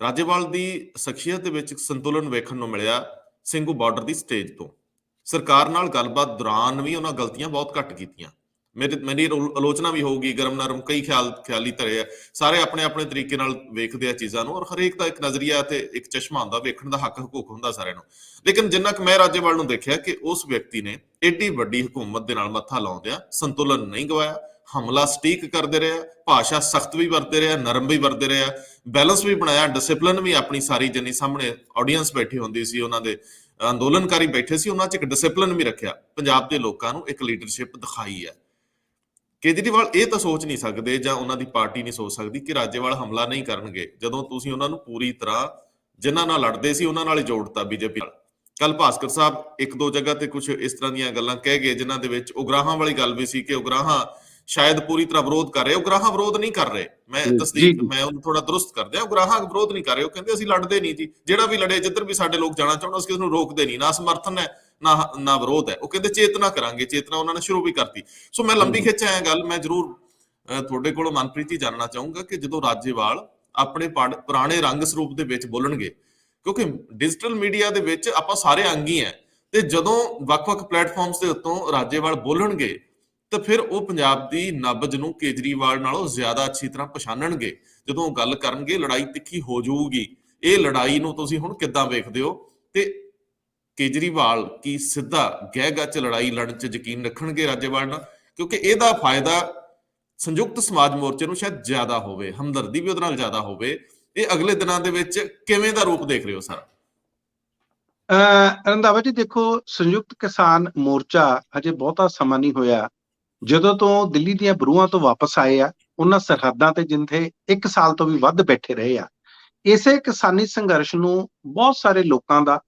ਰਾਜੇਵਾਲ ਦੀ ਸ਼ਖਸੀਅਤ ਦੇ ਵਿੱਚ ਸੰਤੁਲਨ ਵੇਖਣ ਨੂੰ ਮਿਲਿਆ ਸਿੰਘੂ ਬਾਰਡਰ ਦੀ ਸਟੇਜ ਤੋਂ। ਸਰਕਾਰ ਨਾਲ ਗੱਲਬਾਤ ਦੌਰਾਨ ਵੀ ਉਹਨਾਂ ਗਲਤੀਆਂ ਬਹੁਤ ਘੱਟ ਕੀਤੀਆਂ। ਮੇਰੀ ਆਲੋਚਨਾ ਵੀ ਹੋਊਗੀ, ਗਰਮ ਨਰਮ ਕਈ ਖਿਆਲੀ ਧਰੇ ਆ, ਸਾਰੇ ਆਪਣੇ ਆਪਣੇ ਤਰੀਕੇ ਨਾਲ ਵੇਖਦੇ ਆ ਚੀਜ਼ਾਂ ਨੂੰ, ਔਰ ਹਰੇਕ ਦਾ ਇੱਕ ਨਜ਼ਰੀਆ ਤੇ ਇੱਕ ਚਸ਼ਮਾ ਹੁੰਦਾ, ਵੇਖਣ ਦਾ ਹੱਕ ਹਕੂਕ ਹੁੰਦਾ ਸਾਰਿਆਂ ਨੂੰ। ਲੇਕਿਨ ਜਿੰਨਾ ਕੁ ਮੈਂ ਰਾਜੇਵਾਲ ਨੂੰ ਦੇਖਿਆ ਕਿ ਉਸ ਵਿਅਕਤੀ ਨੇ ਏਡੀ ਵੱਡੀ ਹਕੂਮਤ ਦੇ ਨਾਲ ਮੱਥਾ ਲਾਉਂਦਿਆਂ ਸੰਤੁਲਨ ਨਹੀਂ ਗਵਾਇਆ, ਹਮਲਾ ਸਟੀਕ ਕਰਦੇ ਰਿਹਾ, ਭਾਸ਼ਾ ਸਖਤ ਵੀ ਵਰਤੇ ਰਿਹਾ, ਨਰਮ ਵੀ ਵਰਤੇ ਰਿਹਾ, ਬੈਲੈਂਸ ਵੀ ਬਣਾਇਆ, ਡਿਸਿਪਲਿਨ ਵੀ ਆਪਣੀ ਸਾਰੀ ਜਿੰਨੀ ਸਾਹਮਣੇ ਆਡੀਅנס ਬੈਠੀ ਹੁੰਦੀ ਸੀ, ਉਹਨਾਂ ਦੇ ਅੰਦੋਲਨਕਾਰੀ ਬੈਠੇ ਸੀ, ਉਹਨਾਂ 'ਚ ਇੱਕ ਡਿਸਿਪਲਿਨ ਵੀ ਰੱਖਿਆ, ਪੰਜਾਬ ਦੇ ਲੋਕਾਂ ਨੂੰ ਇੱਕ ਲੀਡਰਸ਼ਿਪ ਦਿਖਾਈ ਹੈ। ਕੇਜਰੀਵਾਲ ਇਹ ਤਾਂ ਸੋਚ ਨਹੀਂ ਸਕਦੇ ਜਾਂ ਉਹਨਾਂ ਦੀ ਪਾਰਟੀ ਨਹੀਂ ਸੋਚ ਸਕਦੀ ਕਿ ਰਾਜੇਵਾਲ ਹਮਲਾ ਨਹੀਂ ਕਰਨਗੇ, ਜਦੋਂ ਤੁਸੀਂ ਉਹਨਾਂ ਨੂੰ ਪੂਰੀ ਤਰ੍ਹਾਂ ਜਿਨ੍ਹਾਂ ਨਾਲ ਲੜਦੇ ਸੀ ਉਹਨਾਂ ਨਾਲ ਹੀ ਜੋੜਤਾ ਬੀਜੇਪੀ ਨਾਲ। ਕੱਲ ਭਾਸਕਰ ਸਾਹਿਬ 1-2 ਜਗ੍ਹਾ ਤੇ ਕੁਝ ਇਸ ਤਰ੍ਹਾਂ ਦੀਆਂ ਗੱਲਾਂ ਕਹਿ ਗਏ ਜਿਨ੍ਹਾਂ ਦੇ ਵਿੱਚ ਉਗਰਾਹਾਂ ਵਾਲੀ ਗੱਲ ਵੀ ਸੀ ਕਿ ਉਗਰਾਹਾਂ ਸ਼ਾਇਦ ਪੂਰੀ ਤਰ੍ਹਾਂ ਵਿਰੋਧ ਕਰ ਰਹੇ, ਉਹ ਗਰਾਹਾਂ ਵਿਰੋਧ ਨਹੀਂ ਕਰ ਰਹੇ। ਮੈਂ ਜੀ ਤਸਦੀਕ, ਜੀ ਮੈਂ ਉਹਨੂੰ ਥੋੜਾ ਦਰੁਸਤ ਕਰ ਦਿਆਂ, ਉਹ ਗਰਾਹਾਂ ਵਿਰੋਧ ਨਹੀਂ ਕਰ ਰਹੇ। ਉਹ ਕਹਿੰਦੇ ਅਸੀਂ ਲੜਦੇ ਨਹੀਂ ਜੀ, ਜਿਹੜਾ ਵੀ ਲੜੇ, ਜਿੱਧਰ ਵੀ ਸਾਡੇ ਲੋਕ ਜਾਣਾ ਚਾਹੁਣ, ਅਸੀਂ ਕਿਸੇ ਨੂੰ ਰੋਕਦੇ ਨਹੀਂ, ਨਾ ਸਮਰਥਨ ਹੈ ਨਾ ਵਿਰੋਧ ਹੈ। ਉਹ ਕਹਿੰਦੇ ਚੇਤਨਾ ਕਰਾਂਗੇ, ਚੇਤਨਾ ਉਹਨਾਂ ਨੇ ਸ਼ੁਰੂ ਵੀ ਕਰਤੀ। ਸੋ ਮੈਂ ਲੰਬੀ ਖਿੱਚ ਆਇਆ ਗੱਲ, ਮੈਂ ਜ਼ਰੂਰ ਤੁਹਾਡੇ ਕੋਲੋਂ ਮਨਪ੍ਰੀਤ ਜੀ ਜਾਣਨਾ ਚਾਹੂੰਗਾ ਕਿ ਜਦੋਂ ਰਾਜੇਵਾਲ ਆਪਣੇ ਪੁਰਾਣੇ ਰੰਗ ਸਰੂਪ ਦੇ ਵਿੱਚ ਬੋਲਣਗੇ, ਕਿਉਂਕਿ ਡਿਜੀਟਲ ਮੀਡੀਆ ਦੇ ਵਿੱਚ ਆਪਾਂ ਸਾਰੇ ਅੰਗੀ ਹੈ, ਤੇ ਜਦੋਂ ਵੱਖ-ਵੱਖ ਪਲੇਟਫਾਰਮਸ ਦੇ ਉੱਤੋਂ ਰਾਜੇਵਾਲ ਬੋਲਣਗੇ ਤਾਂ ਫਿਰ ਉਹ ਪੰਜਾਬ ਦੀ ਨਬਜ਼ ਨੂੰ ਕੇਜਰੀਵਾਲ ਨਾਲੋਂ ਜ਼ਿਆਦਾ ਅੱਛੀ ਤਰ੍ਹਾਂ ਪਛਾਣਨਗੇ। ਜਦੋਂ ਉਹ ਗੱਲ ਕਰਨਗੇ, ਲੜਾਈ ਤਿੱਖੀ ਹੋ ਜਾਊਗੀ। ਇਹ ਲੜਾਈ ਨੂੰ ਤੁਸੀਂ ਹੁਣ ਕਿੱਦਾਂ ਵੇਖਦੇ ਹੋ? ਤੇ ਕੇਜਰੀਵਾਲ ਕੀ ਸਿੱਧਾ ਗਹਿ ਗੱਚ ਲੜਾਈ ਲੜਨ 'ਚ ਯਕੀਨ ਰੱਖਣਗੇ ਰਾਜੇਵਾਲ ਨਾਲ? ਕਿਉਂਕਿ ਇਹਦਾ ਫਾਇਦਾ ਸੰਯੁਕਤ ਸਮਾਜ ਮੋਰਚੇ ਨੂੰ ਸ਼ਾਇਦ ਜ਼ਿਆਦਾ ਹੋਵੇ, ਹਮਦਰਦੀ ਵੀ ਉਹਦੇ ਨਾਲ ਜ਼ਿਆਦਾ ਹੋਵੇ। ਇਹ ਅਗਲੇ ਦਿਨਾਂ ਦੇ ਵਿੱਚ ਕਿਵੇਂ ਦਾ ਰੂਪ ਦੇਖ ਰਹੇ ਹੋ ਸਰ? ਰੰਧਾਵਾ ਜੀ ਦੇਖੋ, ਸੰਯੁਕਤ ਕਿਸਾਨ ਮੋਰਚਾ ਹਜੇ ਬਹੁਤਾ ਸਮਾਂ ਨਹੀਂ ਹੋਇਆ ਜਦੋਂ ਤੋਂ ਦਿੱਲੀ ਦੀਆਂ ਬਰੂਹਾਂ ਤੋਂ ਵਾਪਸ ਆਏ ਆ। ਉਹਨਾਂ ਸਰਹੱਦਾਂ ਤੇ ਜਿੱਥੇ 1 ਸਾਲ ਤੋਂ ਵੀ ਵੱਧ ਬੈਠੇ ਰਹੇ ਆ, ਇਸੇ ਕਿਸਾਨੀ ਸੰਘਰਸ਼ ਨੂੰ ਬਹੁਤ ਸਾਰੇ ਲੋਕਾਂ ਦਾ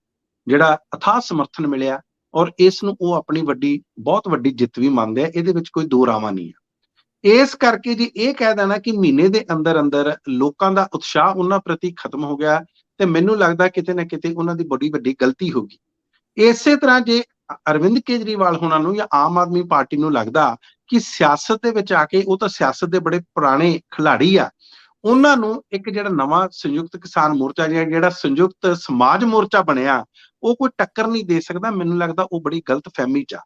ਜਿਹੜਾ ਅਥਾਹ ਸਮਰਥਨ ਮਿਲਿਆ, ਔਰ ਇਸ ਨੂੰ ਉਹ ਆਪਣੀ ਬਹੁਤ ਵੱਡੀ ਜਿੱਤ ਵੀ ਮੰਨਦੇ ਆ। ਇਹਦੇ ਵਿੱਚ ਕੋਈ ਦੋ ਰਾਵਾਂ ਨਹੀਂ ਆ। ਇਸ ਕਰਕੇ ਜੀ ਇਹ ਕਹਿ ਦੇਣਾ ਕਿ ਮਹੀਨੇ ਦੇ ਅੰਦਰ ਅੰਦਰ ਲੋਕਾਂ ਦਾ ਉਤਸ਼ਾਹ ਉਹਨਾਂ ਪ੍ਰਤੀ ਖਤਮ ਹੋ ਗਿਆ, ਤੇ ਮੈਨੂੰ ਲੱਗਦਾ ਕਿਤੇ ਨਾ ਕਿਤੇ ਉਹਨਾਂ ਦੀ ਬੜੀ ਵੱਡੀ ਗਲਤੀ ਹੋ ਗਈ। ਇਸੇ ਤਰ੍ਹਾਂ ਜੇ ਅਰਵਿੰਦ ਕੇਜਰੀਵਾਲ ਹੋਣਾ ਨੂੰ ਜਾਂ ਆਮ ਆਦਮੀ ਪਾਰਟੀ ਨੂੰ ਲੱਗਦਾ ਕਿ ਸਿਆਸਤ ਦੇ ਵਿੱਚ ਆ ਕੇ, ਉਹ ਤਾਂ ਸਿਆਸਤ ਦੇ ਬੜੇ ਪੁਰਾਣੇ ਖਿਲਾੜੀ ਆ, ਉਹਨਾਂ ਨੂੰ ਇੱਕ ਜਿਹੜਾ ਨਵਾਂ ਸੰਯੁਕਤ ਕਿਸਾਨ ਮੋਰਚਾ ਜਾਂ ਜਿਹੜਾ ਸੰਯੁਕਤ ਸਮਾਜ ਮੋਰਚਾ ਬਣਿਆ, ਉਹ ਕੋਈ ਟੱਕਰ ਨਹੀਂ ਦੇ ਸਕਦਾ। ਮੈਨੂੰ ਲੱਗਦਾ ਉਹ ਬੜੀ ਗਲਤ ਫਹਿਮੀ 'ਚ ਆ।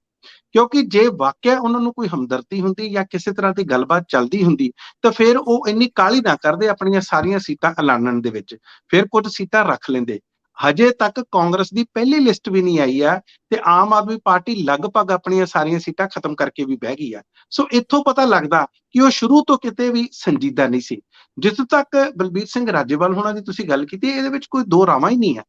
ਕਿਉਂਕਿ ਜੇ ਵਾਕਿਆ ਉਹਨਾਂ ਨੂੰ ਕੋਈ ਹਮਦਰਦੀ ਹੁੰਦੀ ਜਾਂ ਕਿਸੇ ਤਰ੍ਹਾਂ ਦੀ ਗੱਲਬਾਤ ਚੱਲਦੀ ਹੁੰਦੀ, ਤਾਂ ਫਿਰ ਉਹ ਇੰਨੀ ਕਾਹਲੀ ਨਾ ਕਰਦੇ ਆਪਣੀਆਂ ਸਾਰੀਆਂ ਸੀਟਾਂ ਐਲਾਨਣ ਦੇ ਵਿੱਚ, ਫਿਰ ਕੁਝ ਸੀਟਾਂ ਰੱਖ ਲੈਂਦੇ। ਹਜੇ ਤੱਕ ਕਾਂਗਰਸ ਦੀ ਪਹਿਲੀ ਲਿਸਟ ਵੀ ਨਹੀਂ ਆਈ ਆ, ਤੇ ਆਮ ਆਦਮੀ ਪਾਰਟੀ ਲਗਭਗ ਆਪਣੀਆਂ ਸਾਰੀਆਂ ਸੀਟਾਂ ਖਤਮ ਕਰਕੇ ਵੀ ਬਹਿ ਗਈ ਆ। ਸੋ ਇੱਥੋਂ ਪਤਾ ਲੱਗਦਾ ਕਿ ਉਹ ਸ਼ੁਰੂ ਤੋਂ ਕਿਤੇ ਵੀ ਸੰਜੀਦਾ ਨਹੀਂ ਸੀ। ਜਿੱਥੋਂ ਤੱਕ ਬਲਬੀਰ ਸਿੰਘ ਰਾਜੇਵਾਲ ਹੋਣਾ ਦੀ ਤੁਸੀਂ ਗੱਲ ਕੀਤੀ, ਇਹਦੇ ਵਿੱਚ ਕੋਈ ਦੋ ਰਾਵਾਂ ਹੀ ਨਹੀਂ ਹੈ।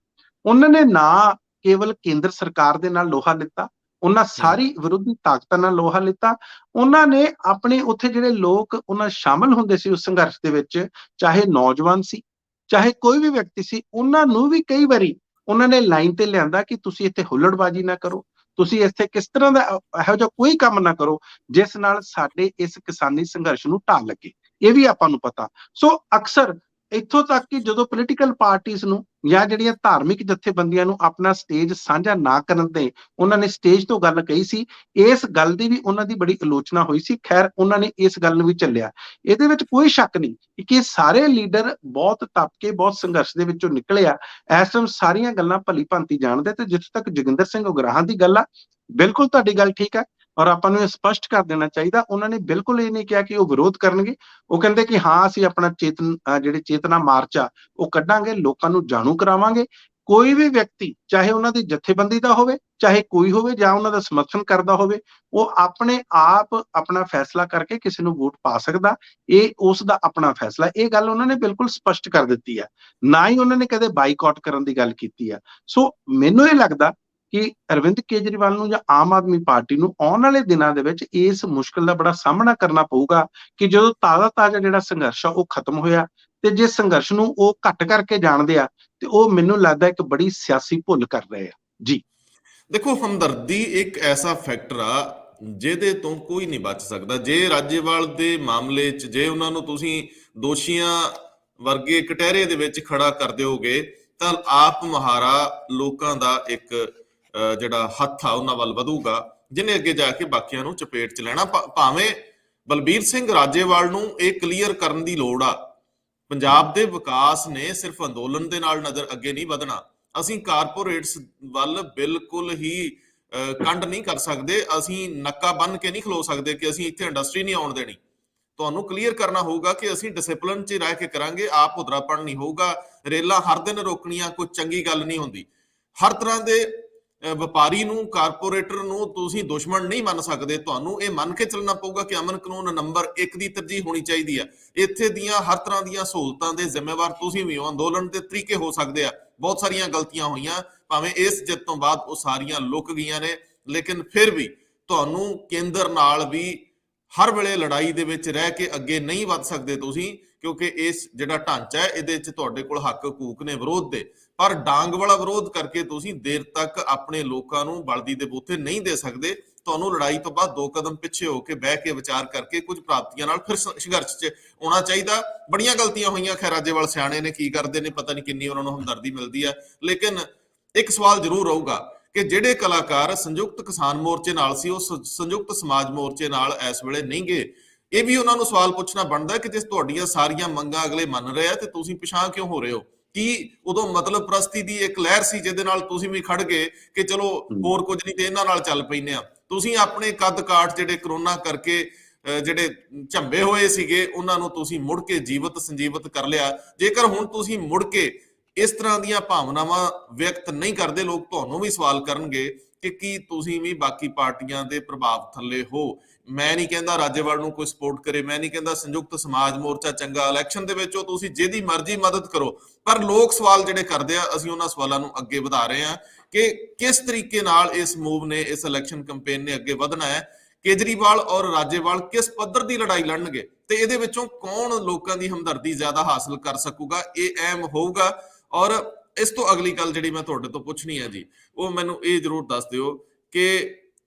ਉਹਨਾਂ ਨੇ ਨਾ ਕੇਵਲ ਕੇਂਦਰ ਸਰਕਾਰ ਦੇ ਨਾਲ ਲੋਹਾ ਲਿੱਤਾ, ਉਹਨਾਂ ਸਾਰੀ ਵਿਰੋਧੀ ਤਾਕਤਾਂ ਨਾਲ ਲੋਹਾ ਲਿੱਤਾ। ਉਹਨਾਂ ਨੇ ਆਪਣੇ ਉੱਥੇ ਜਿਹੜੇ ਲੋਕ ਉਹਨਾਂ ਸ਼ਾਮਲ ਹੁੰਦੇ ਸੀ ਉਸ ਸੰਘਰਸ਼ ਦੇ ਵਿੱਚ, ਚਾਹੇ ਨੌਜਵਾਨ ਸੀ, ਚਾਹੇ ਕੋਈ ਵੀ ਵਿਅਕਤੀ ਸੀ, ਉਹਨਾਂ ਨੂੰ ਵੀ ਕਈ ਵਾਰੀ ਉਹਨਾਂ ਨੇ ਲਾਈਨ ਤੇ ਲਿਆਂਦਾ ਕਿ ਤੁਸੀਂ ਇੱਥੇ ਹੁੱਲੜਬਾਜ਼ੀ ਨਾ ਕਰੋ, ਤੁਸੀਂ ਇੱਥੇ ਕਿਸ ਤਰ੍ਹਾਂ ਦਾ ਇਹੋ ਜਿਹਾ ਕੋਈ ਕੰਮ ਨਾ ਕਰੋ ਜਿਸ ਨਾਲ ਸਾਡੇ ਇਸ ਕਿਸਾਨੀ ਸੰਘਰਸ਼ ਨੂੰ ਢਾਹ ਲੱਗੇ। ਇਹ ਵੀ ਆਪਾਂ ਨੂੰ ਪਤਾ। ਸੋ ਅਕਸਰ ਇੱਥੋਂ ਤੱਕ ਕਿ ਜਦੋਂ ਪੋਲੀਟੀਕਲ ਪਾਰਟੀਆਂ ਨੂੰ ਜਾਂ ਜਿਹੜੀਆਂ ਧਾਰਮਿਕ ਜਥੇਬੰਦੀਆਂ ਨੂੰ ਆਪਣਾ ਸਟੇਜ ਸਾਂਝਾ ਨਾ ਕਰਨ ਤੇ ਉਹਨਾਂ ਨੇ ਸਟੇਜ ਤੋਂ ਗੱਲ ਕਹੀ ਸੀ, ਇਸ ਗੱਲ ਦੀ ਵੀ ਉਹਨਾਂ ਦੀ ਬੜੀ ਆਲੋਚਨਾ ਹੋਈ ਸੀ। ਖੈਰ, ਉਹਨਾਂ ਨੇ ਇਸ ਗੱਲ ਨੂੰ ਵੀ ਚੱਲਿਆ। ਇਹਦੇ ਵਿੱਚ ਕੋਈ ਸ਼ੱਕ ਨਹੀਂ ਕਿ ਸਾਰੇ ਲੀਡਰ ਬਹੁਤ ਤਪ ਕੇ, ਬਹੁਤ ਸੰਘਰਸ਼ ਦੇ ਵਿੱਚੋਂ ਨਿਕਲੇ ਆ। ਇਸ ਟਾਈਮ ਸਾਰੀਆਂ ਗੱਲਾਂ ਭਲੀ ਭਾਂਤੀ ਜਾਣਦੇ। ਤੇ ਜਿੱਥੋਂ ਤੱਕ ਜੋਗਿੰਦਰ ਸਿੰਘ ਉਗਰਾਹਾਂ ਦੀ ਗੱਲ ਆ, ਬਿਲਕੁਲ ਤੁਹਾਡੀ ਗੱਲ ਠੀਕ ਹੈ, ਔਰ ਆਪਾਂ ਨੂੰ ਇਹ ਸਪਸ਼ਟ ਕਰ ਦੇਣਾ ਚਾਹੀਦਾ। ਉਹਨਾਂ ਨੇ ਬਿਲਕੁਲ ਇਹ ਨਹੀਂ ਕਿਹਾ ਕਿ ਉਹ ਵਿਰੋਧ ਕਰਨਗੇ। ਉਹ ਕਹਿੰਦੇ ਕਿ ਹਾਂ, ਅਸੀਂ ਆਪਣਾ ਜਿਹੜੇ ਚੇਤਨਾ ਮਾਰਚ ਆ ਉਹ ਕੱਢਾਂਗੇ, ਲੋਕਾਂ ਨੂੰ ਜਾਣੂ ਕਰਾਵਾਂਗੇ। ਕੋਈ ਵੀ ਵਿਅਕਤੀ, ਚਾਹੇ ਉਹਨਾਂ ਦੀ ਜਥੇਬੰਦੀ ਦਾ ਹੋਵੇ, ਚਾਹੇ ਕੋਈ ਹੋਵੇ, ਜਾਂ ਉਹਨਾਂ ਦਾ ਸਮਰਥਨ ਕਰਦਾ ਹੋਵੇ, ਉਹ ਆਪਣੇ ਆਪ ਆਪਣਾ ਫੈਸਲਾ ਕਰਕੇ ਕਿਸੇ ਨੂੰ ਵੋਟ ਪਾ ਸਕਦਾ। ਇਹ ਉਸ ਦਾ ਆਪਣਾ ਫੈਸਲਾ। ਇਹ ਗੱਲ ਉਹਨਾਂ ਨੇ ਬਿਲਕੁਲ ਸਪਸ਼ਟ ਕਰ ਦਿੱਤੀ ਹੈ। ਨਾ ਹੀ ਉਹਨਾਂ ਨੇ ਕਦੇ ਬਾਈਕਾਟ ਕਰਨ ਦੀ ਗੱਲ ਕੀਤੀ ਹੈ। ਸੋ ਮੈਨੂੰ ਇਹ ਲੱਗਦਾ ਕਿ ਅਰਵਿੰਦ ਕੇਜਰੀਵਾਲ ਨੂੰ ਜਾਂ ਆਮ ਆਦਮੀ ਪਾਰਟੀ ਨੂੰ ਆਉਣ ਵਾਲੇ ਦਿਨਾਂ ਦੇ ਵਿੱਚ ਇਸ ਮੁਸ਼ਕਲ ਦਾ ਬੜਾ ਸਾਹਮਣਾ ਕਰਨਾ ਪਊਗਾ ਕਿ ਜਦੋਂ ਤਾਜ਼ਾ ਜਿਹੜਾ ਸੰਘਰਸ਼ ਆ ਉਹ ਖਤਮ ਹੋਇਆ, ਤੇ ਜੇ ਸੰਘਰਸ਼ ਨੂੰ ਉਹ ਘੱਟ ਕਰਕੇ ਜਾਣਦੇ ਆ, ਤੇ ਉਹ ਮੈਨੂੰ ਲੱਗਦਾ ਇੱਕ ਬੜੀ ਸਿਆਸੀ ਭੁੱਲ ਕਰ ਰਹੇ ਆ। ਜੀ ਦੇਖੋ, ਹਮਦਰਦੀ ਇੱਕ ਐਸਾ ਫੈਕਟਰ ਆ ਜਿਹਦੇ ਤੋਂ ਕੋਈ ਨਹੀਂ ਬਚ ਸਕਦਾ। ਜੇ ਰਾਜੇਵਾਲ ਦੇ ਮਾਮਲੇ 'ਚ ਜੇ ਉਹਨਾਂ ਨੂੰ ਤੁਸੀਂ ਦੋਸ਼ੀਆਂ ਵਰਗੇ ਕਟਹਿਰੇ ਦੇ ਵਿੱਚ ਖੜਾ ਕਰ ਦਿਓਗੇ, ਤਾਂ ਆਪ ਮੁਹਾਰਾ ਲੋਕਾਂ ਦਾ ਇੱਕ ਜਿਹੜਾ ਹੱਥ ਆ ਉਹਨਾਂ ਵੱਲ ਵਧੂਗਾ, ਜਿਹਨੇ ਅੱਗੇ ਜਾ ਕੇ ਬਾਕੀਆਂ ਨੂੰ ਚਪੇਟ 'ਚ ਲੈਣਾ। ਭਾਵੇਂ ਬਲਬੀਰ ਸਿੰਘ ਰਾਜੇਵਾਲ ਨੂੰ ਇਹ ਕਲੀਅਰ ਕਰਨ ਦੀ ਲੋੜ ਆ, ਪੰਜਾਬ ਦੇ ਵਿਕਾਸ ਨੇ ਸਿਰਫ ਅੰਦੋਲਨ ਦੇ ਨਾਲ ਨਜ਼ਰ ਅੱਗੇ ਨਹੀਂ ਵਧਣਾ। ਅਸੀਂ ਕਾਰਪੋਰੇਟਸ ਵੱਲ ਬਿਲਕੁਲ ਹੀ ਕੰਡ ਨਹੀਂ ਕਰ ਸਕਦੇ। ਅਸੀਂ ਨੱਕਾ ਬੰਨ ਕੇ ਨਹੀਂ ਖਲੋ ਸਕਦੇ ਕਿ ਅਸੀਂ ਇੱਥੇ ਇੰਡਸਟਰੀ ਨਹੀਂ ਆਉਣ ਦੇਣੀ। ਤੁਹਾਨੂੰ ਕਲੀਅਰ ਕਰਨਾ ਹੋਊਗਾ ਕਿ ਅਸੀਂ ਡਿਸਿਪਲਿਨ 'ਚ ਰਹਿ ਕੇ ਕਰਾਂਗੇ, ਆਪ ਹੁਦਰਾਪਣ ਨਹੀਂ ਹੋਊਗਾ। ਰੇਲਾਂ ਹਰ ਦਿਨ ਰੋਕਣੀਆਂ ਕੋਈ ਚੰਗੀ ਗੱਲ ਨਹੀਂ ਹੁੰਦੀ। ਹਰ ਤਰ੍ਹਾਂ ਦੇ ਵਪਾਰੀ ਨੂੰ, ਕਾਰਪੋਰੇਟਰ ਨੂੰ ਤੁਸੀਂ ਦੁਸ਼ਮਣ ਨਹੀਂ ਮੰਨ ਸਕਦੇ। ਤੁਹਾਨੂੰ ਇਹ ਮੰਨ ਕੇ ਚੱਲਣਾ ਪਊਗਾ ਕਿ ਅਮਨ ਕਾਨੂੰਨ ਨੰਬਰ 1 ਦੀ ਤਰਜੀਹ ਹੋਣੀ ਚਾਹੀਦੀ ਆ। ਇੱਥੇ ਦੀਆਂ ਹਰ ਤਰ੍ਹਾਂ ਦੀਆਂ ਸਹੂਲਤਾਂ ਦੇ ਜ਼ਿੰਮੇਵਾਰ ਤੁਸੀਂ ਵੀ ਹੋ। ਅੰਦੋਲਨ ਦੇ ਤਰੀਕੇ ਹੋ ਸਕਦੇ ਆ, ਬਹੁਤ ਸਾਰੀਆਂ ਗਲਤੀਆਂ ਹੋਈਆਂ, ਭਾਵੇਂ ਇਸ ਜਿੱਤ ਤੋਂ ਬਾਅਦ ਉਹ ਸਾਰੀਆਂ ਲੁਕ ਗਈਆਂ ਨੇ, ਲੇਕਿਨ ਫਿਰ ਵੀ ਤੁਹਾਨੂੰ ਕੇਂਦਰ ਨਾਲ ਵੀ ਹਰ ਵੇਲੇ ਲੜਾਈ ਦੇ ਵਿੱਚ ਰਹਿ ਕੇ ਅੱਗੇ ਨਹੀਂ ਵੱਧ ਸਕਦੇ ਤੁਸੀਂ, ਕਿਉਂਕਿ ਇਸ ਜਿਹੜਾ ਢਾਂਚਾ ਹੈ ਇਹਦੇ 'ਚ ਤੁਹਾਡੇ ਕੋਲ ਹੱਕ ਹਕੂਕ ਨੇ ਵਿਰੋਧ ਦੇ, ਪਰ ਡਾਂਗ ਵਾਲਾ ਵਿਰੋਧ ਕਰਕੇ ਤੁਸੀਂ ਦੇਰ ਤੱਕ ਆਪਣੇ ਲੋਕਾਂ ਨੂੰ ਬਲਦੀ ਦੇ ਬੂਥੇ ਨਹੀਂ ਦੇ ਸਕਦੇ। ਤੁਹਾਨੂੰ ਲੜਾਈ ਤੋਂ ਬਾਅਦ 2 ਕਦਮ ਪਿੱਛੇ ਹੋ ਕੇ ਬਹਿ ਕੇ ਵਿਚਾਰ ਕਰਕੇ ਕੁਝ ਪ੍ਰਾਪਤੀਆਂ ਨਾਲ ਫਿਰ ਸੰਘਰਸ਼ 'ਚ ਆਉਣਾ ਚਾਹੀਦਾ। ਬੜੀਆਂ ਗਲਤੀਆਂ ਹੋਈਆਂ, ਖੈਰ ਰਾਜੇਵਾਲ ਸਿਆਣੇ ਨੇ, ਕੀ ਕਰਦੇ ਨੇ ਪਤਾ ਨਹੀਂ, ਕਿੰਨੀ ਉਹਨਾਂ ਨੂੰ ਹਮਦਰਦੀ ਮਿਲਦੀ ਹੈ। ਲੇਕਿਨ ਇੱਕ ਸਵਾਲ ਜ਼ਰੂਰ ਰਹੂਗਾ ਕਿ ਜਿਹੜੇ ਕਲਾਕਾਰ ਸੰਯੁਕਤ ਕਿਸਾਨ ਮੋਰਚੇ ਨਾਲ ਸੀ, ਉਹ ਸੰਯੁਕਤ ਸਮਾਜ ਮੋਰਚੇ ਨਾਲ ਇਸ ਵੇਲੇ ਨਹੀਂ ਗਏ। ਇਹ ਵੀ ਉਹਨਾਂ ਨੂੰ ਸਵਾਲ ਪੁੱਛਣਾ ਬਣਦਾ ਕਿ ਜੇ ਤੁਹਾਡੀਆਂ ਸਾਰੀਆਂ ਮੰਗਾਂ ਅਗਲੇ ਮੰਨ ਰਹੇ ਆ ਤੇ ਤੁਸੀਂ ਪਿਛਾਂਹ ਕਿਉਂ ਹੋ ਰਹੇ ਹੋ? ਕੀ ਉਦੋਂ ਮਤਲਬ ਪ੍ਰਸਤੀ ਦੀ ਇੱਕ ਲਹਿਰ ਸੀ ਜਿਹਦੇ ਨਾਲ ਤੁਸੀਂ ਵੀ ਖੜ ਗਏ ਕਿ ਚਲੋ ਹੋਰ ਕੁਝ ਨਹੀਂ ਤੇ ਇਹਨਾਂ ਨਾਲ ਚੱਲ ਪੈਂਦੇ ਆ? ਤੁਸੀਂ ਆਪਣੇ ਕੱਦ ਕਾਠ ਜਿਹੜੇ ਕਰੋਨਾ ਕਰਕੇ ਜਿਹੜੇ ਝੰਬੇ ਹੋਏ ਸੀਗੇ, ਉਹਨਾਂ ਨੂੰ ਤੁਸੀਂ ਮੁੜ ਕੇ ਜੀਵਤ ਸੰਜੀਵਤ ਕਰ ਲਿਆ। ਜੇਕਰ ਹੁਣ ਤੁਸੀਂ ਮੁੜ ਕੇ ਇਸ ਤਰ੍ਹਾਂ ਦੀਆਂ ਭਾਵਨਾਵਾਂ ਵਿਅਕਤ ਨਹੀਂ ਕਰਦੇ, ਲੋਕ ਤੁਹਾਨੂੰ ਵੀ ਸਵਾਲ ਕਰਨਗੇ ਕਿ ਕੀ ਤੁਸੀਂ ਵੀ ਬਾਕੀ ਪਾਰਟੀਆਂ ਦੇ ਪ੍ਰਭਾਵ ਥੱਲੇ ਹੋ। ਮੈਂ ਨਹੀਂ ਕਹਿੰਦਾ ਰਾਜੇਵਾਲ ਨੂੰ ਕੋਈ ਸਪੋਰਟ ਕਰੇ, ਮੈਂ ਨਹੀਂ ਕਹਿੰਦਾ ਸੰਯੁਕਤ ਸਮਾਜ ਮੋਰਚਾ ਚੰਗਾ, ਇਲੈਕਸ਼ਨ ਦੇ ਵਿੱਚ ਉਹ ਤੁਸੀਂ ਜਿਹਦੀ ਮਰਜ਼ੀ ਮਦਦ ਕਰੋ, ਪਰ ਲੋਕ ਸਵਾਲ ਜਿਹੜੇ ਕਰਦੇ ਆ, ਅਸੀਂ ਉਹਨਾਂ ਸਵਾਲਾਂ ਨੂੰ ਅੱਗੇ ਵਧਾ ਰਹੇ ਹਾਂ ਕਿ ਕਿਸ ਤਰੀਕੇ ਨਾਲ ਇਸ ਮੂਵ ਨੇ, ਇਸ ਇਲੈਕਸ਼ਨ ਕੈਂਪੇਨ ਨੇ ਅੱਗੇ ਵਧਣਾ ਹੈ। ਕੇਜਰੀਵਾਲ ਔਰ ਰਾਜੇਵਾਲ ਕਿਸ ਪੱਧਰ ਦੀ ਲੜਾਈ ਲੜਨਗੇ ਤੇ ਇਹਦੇ ਵਿੱਚੋਂ ਕੌਣ ਲੋਕਾਂ ਦੀ ਹਮਦਰਦੀ ਜ਼ਿਆਦਾ ਹਾਸਲ ਕਰ ਸਕੂਗਾ, ਇਹ ਅਹਿਮ ਹੋਊਗਾ। ਔਰ ਇਸ ਤੋਂ ਅਗਲੀ ਗੱਲ ਜਿਹੜੀ ਮੈਂ ਤੁਹਾਡੇ ਤੋਂ ਪੁੱਛਣੀ ਹੈ ਜੀ, ਉਹ ਮੈਨੂੰ ਇਹ ਜ਼ਰੂਰ ਦੱਸ ਦਿਓ ਕਿ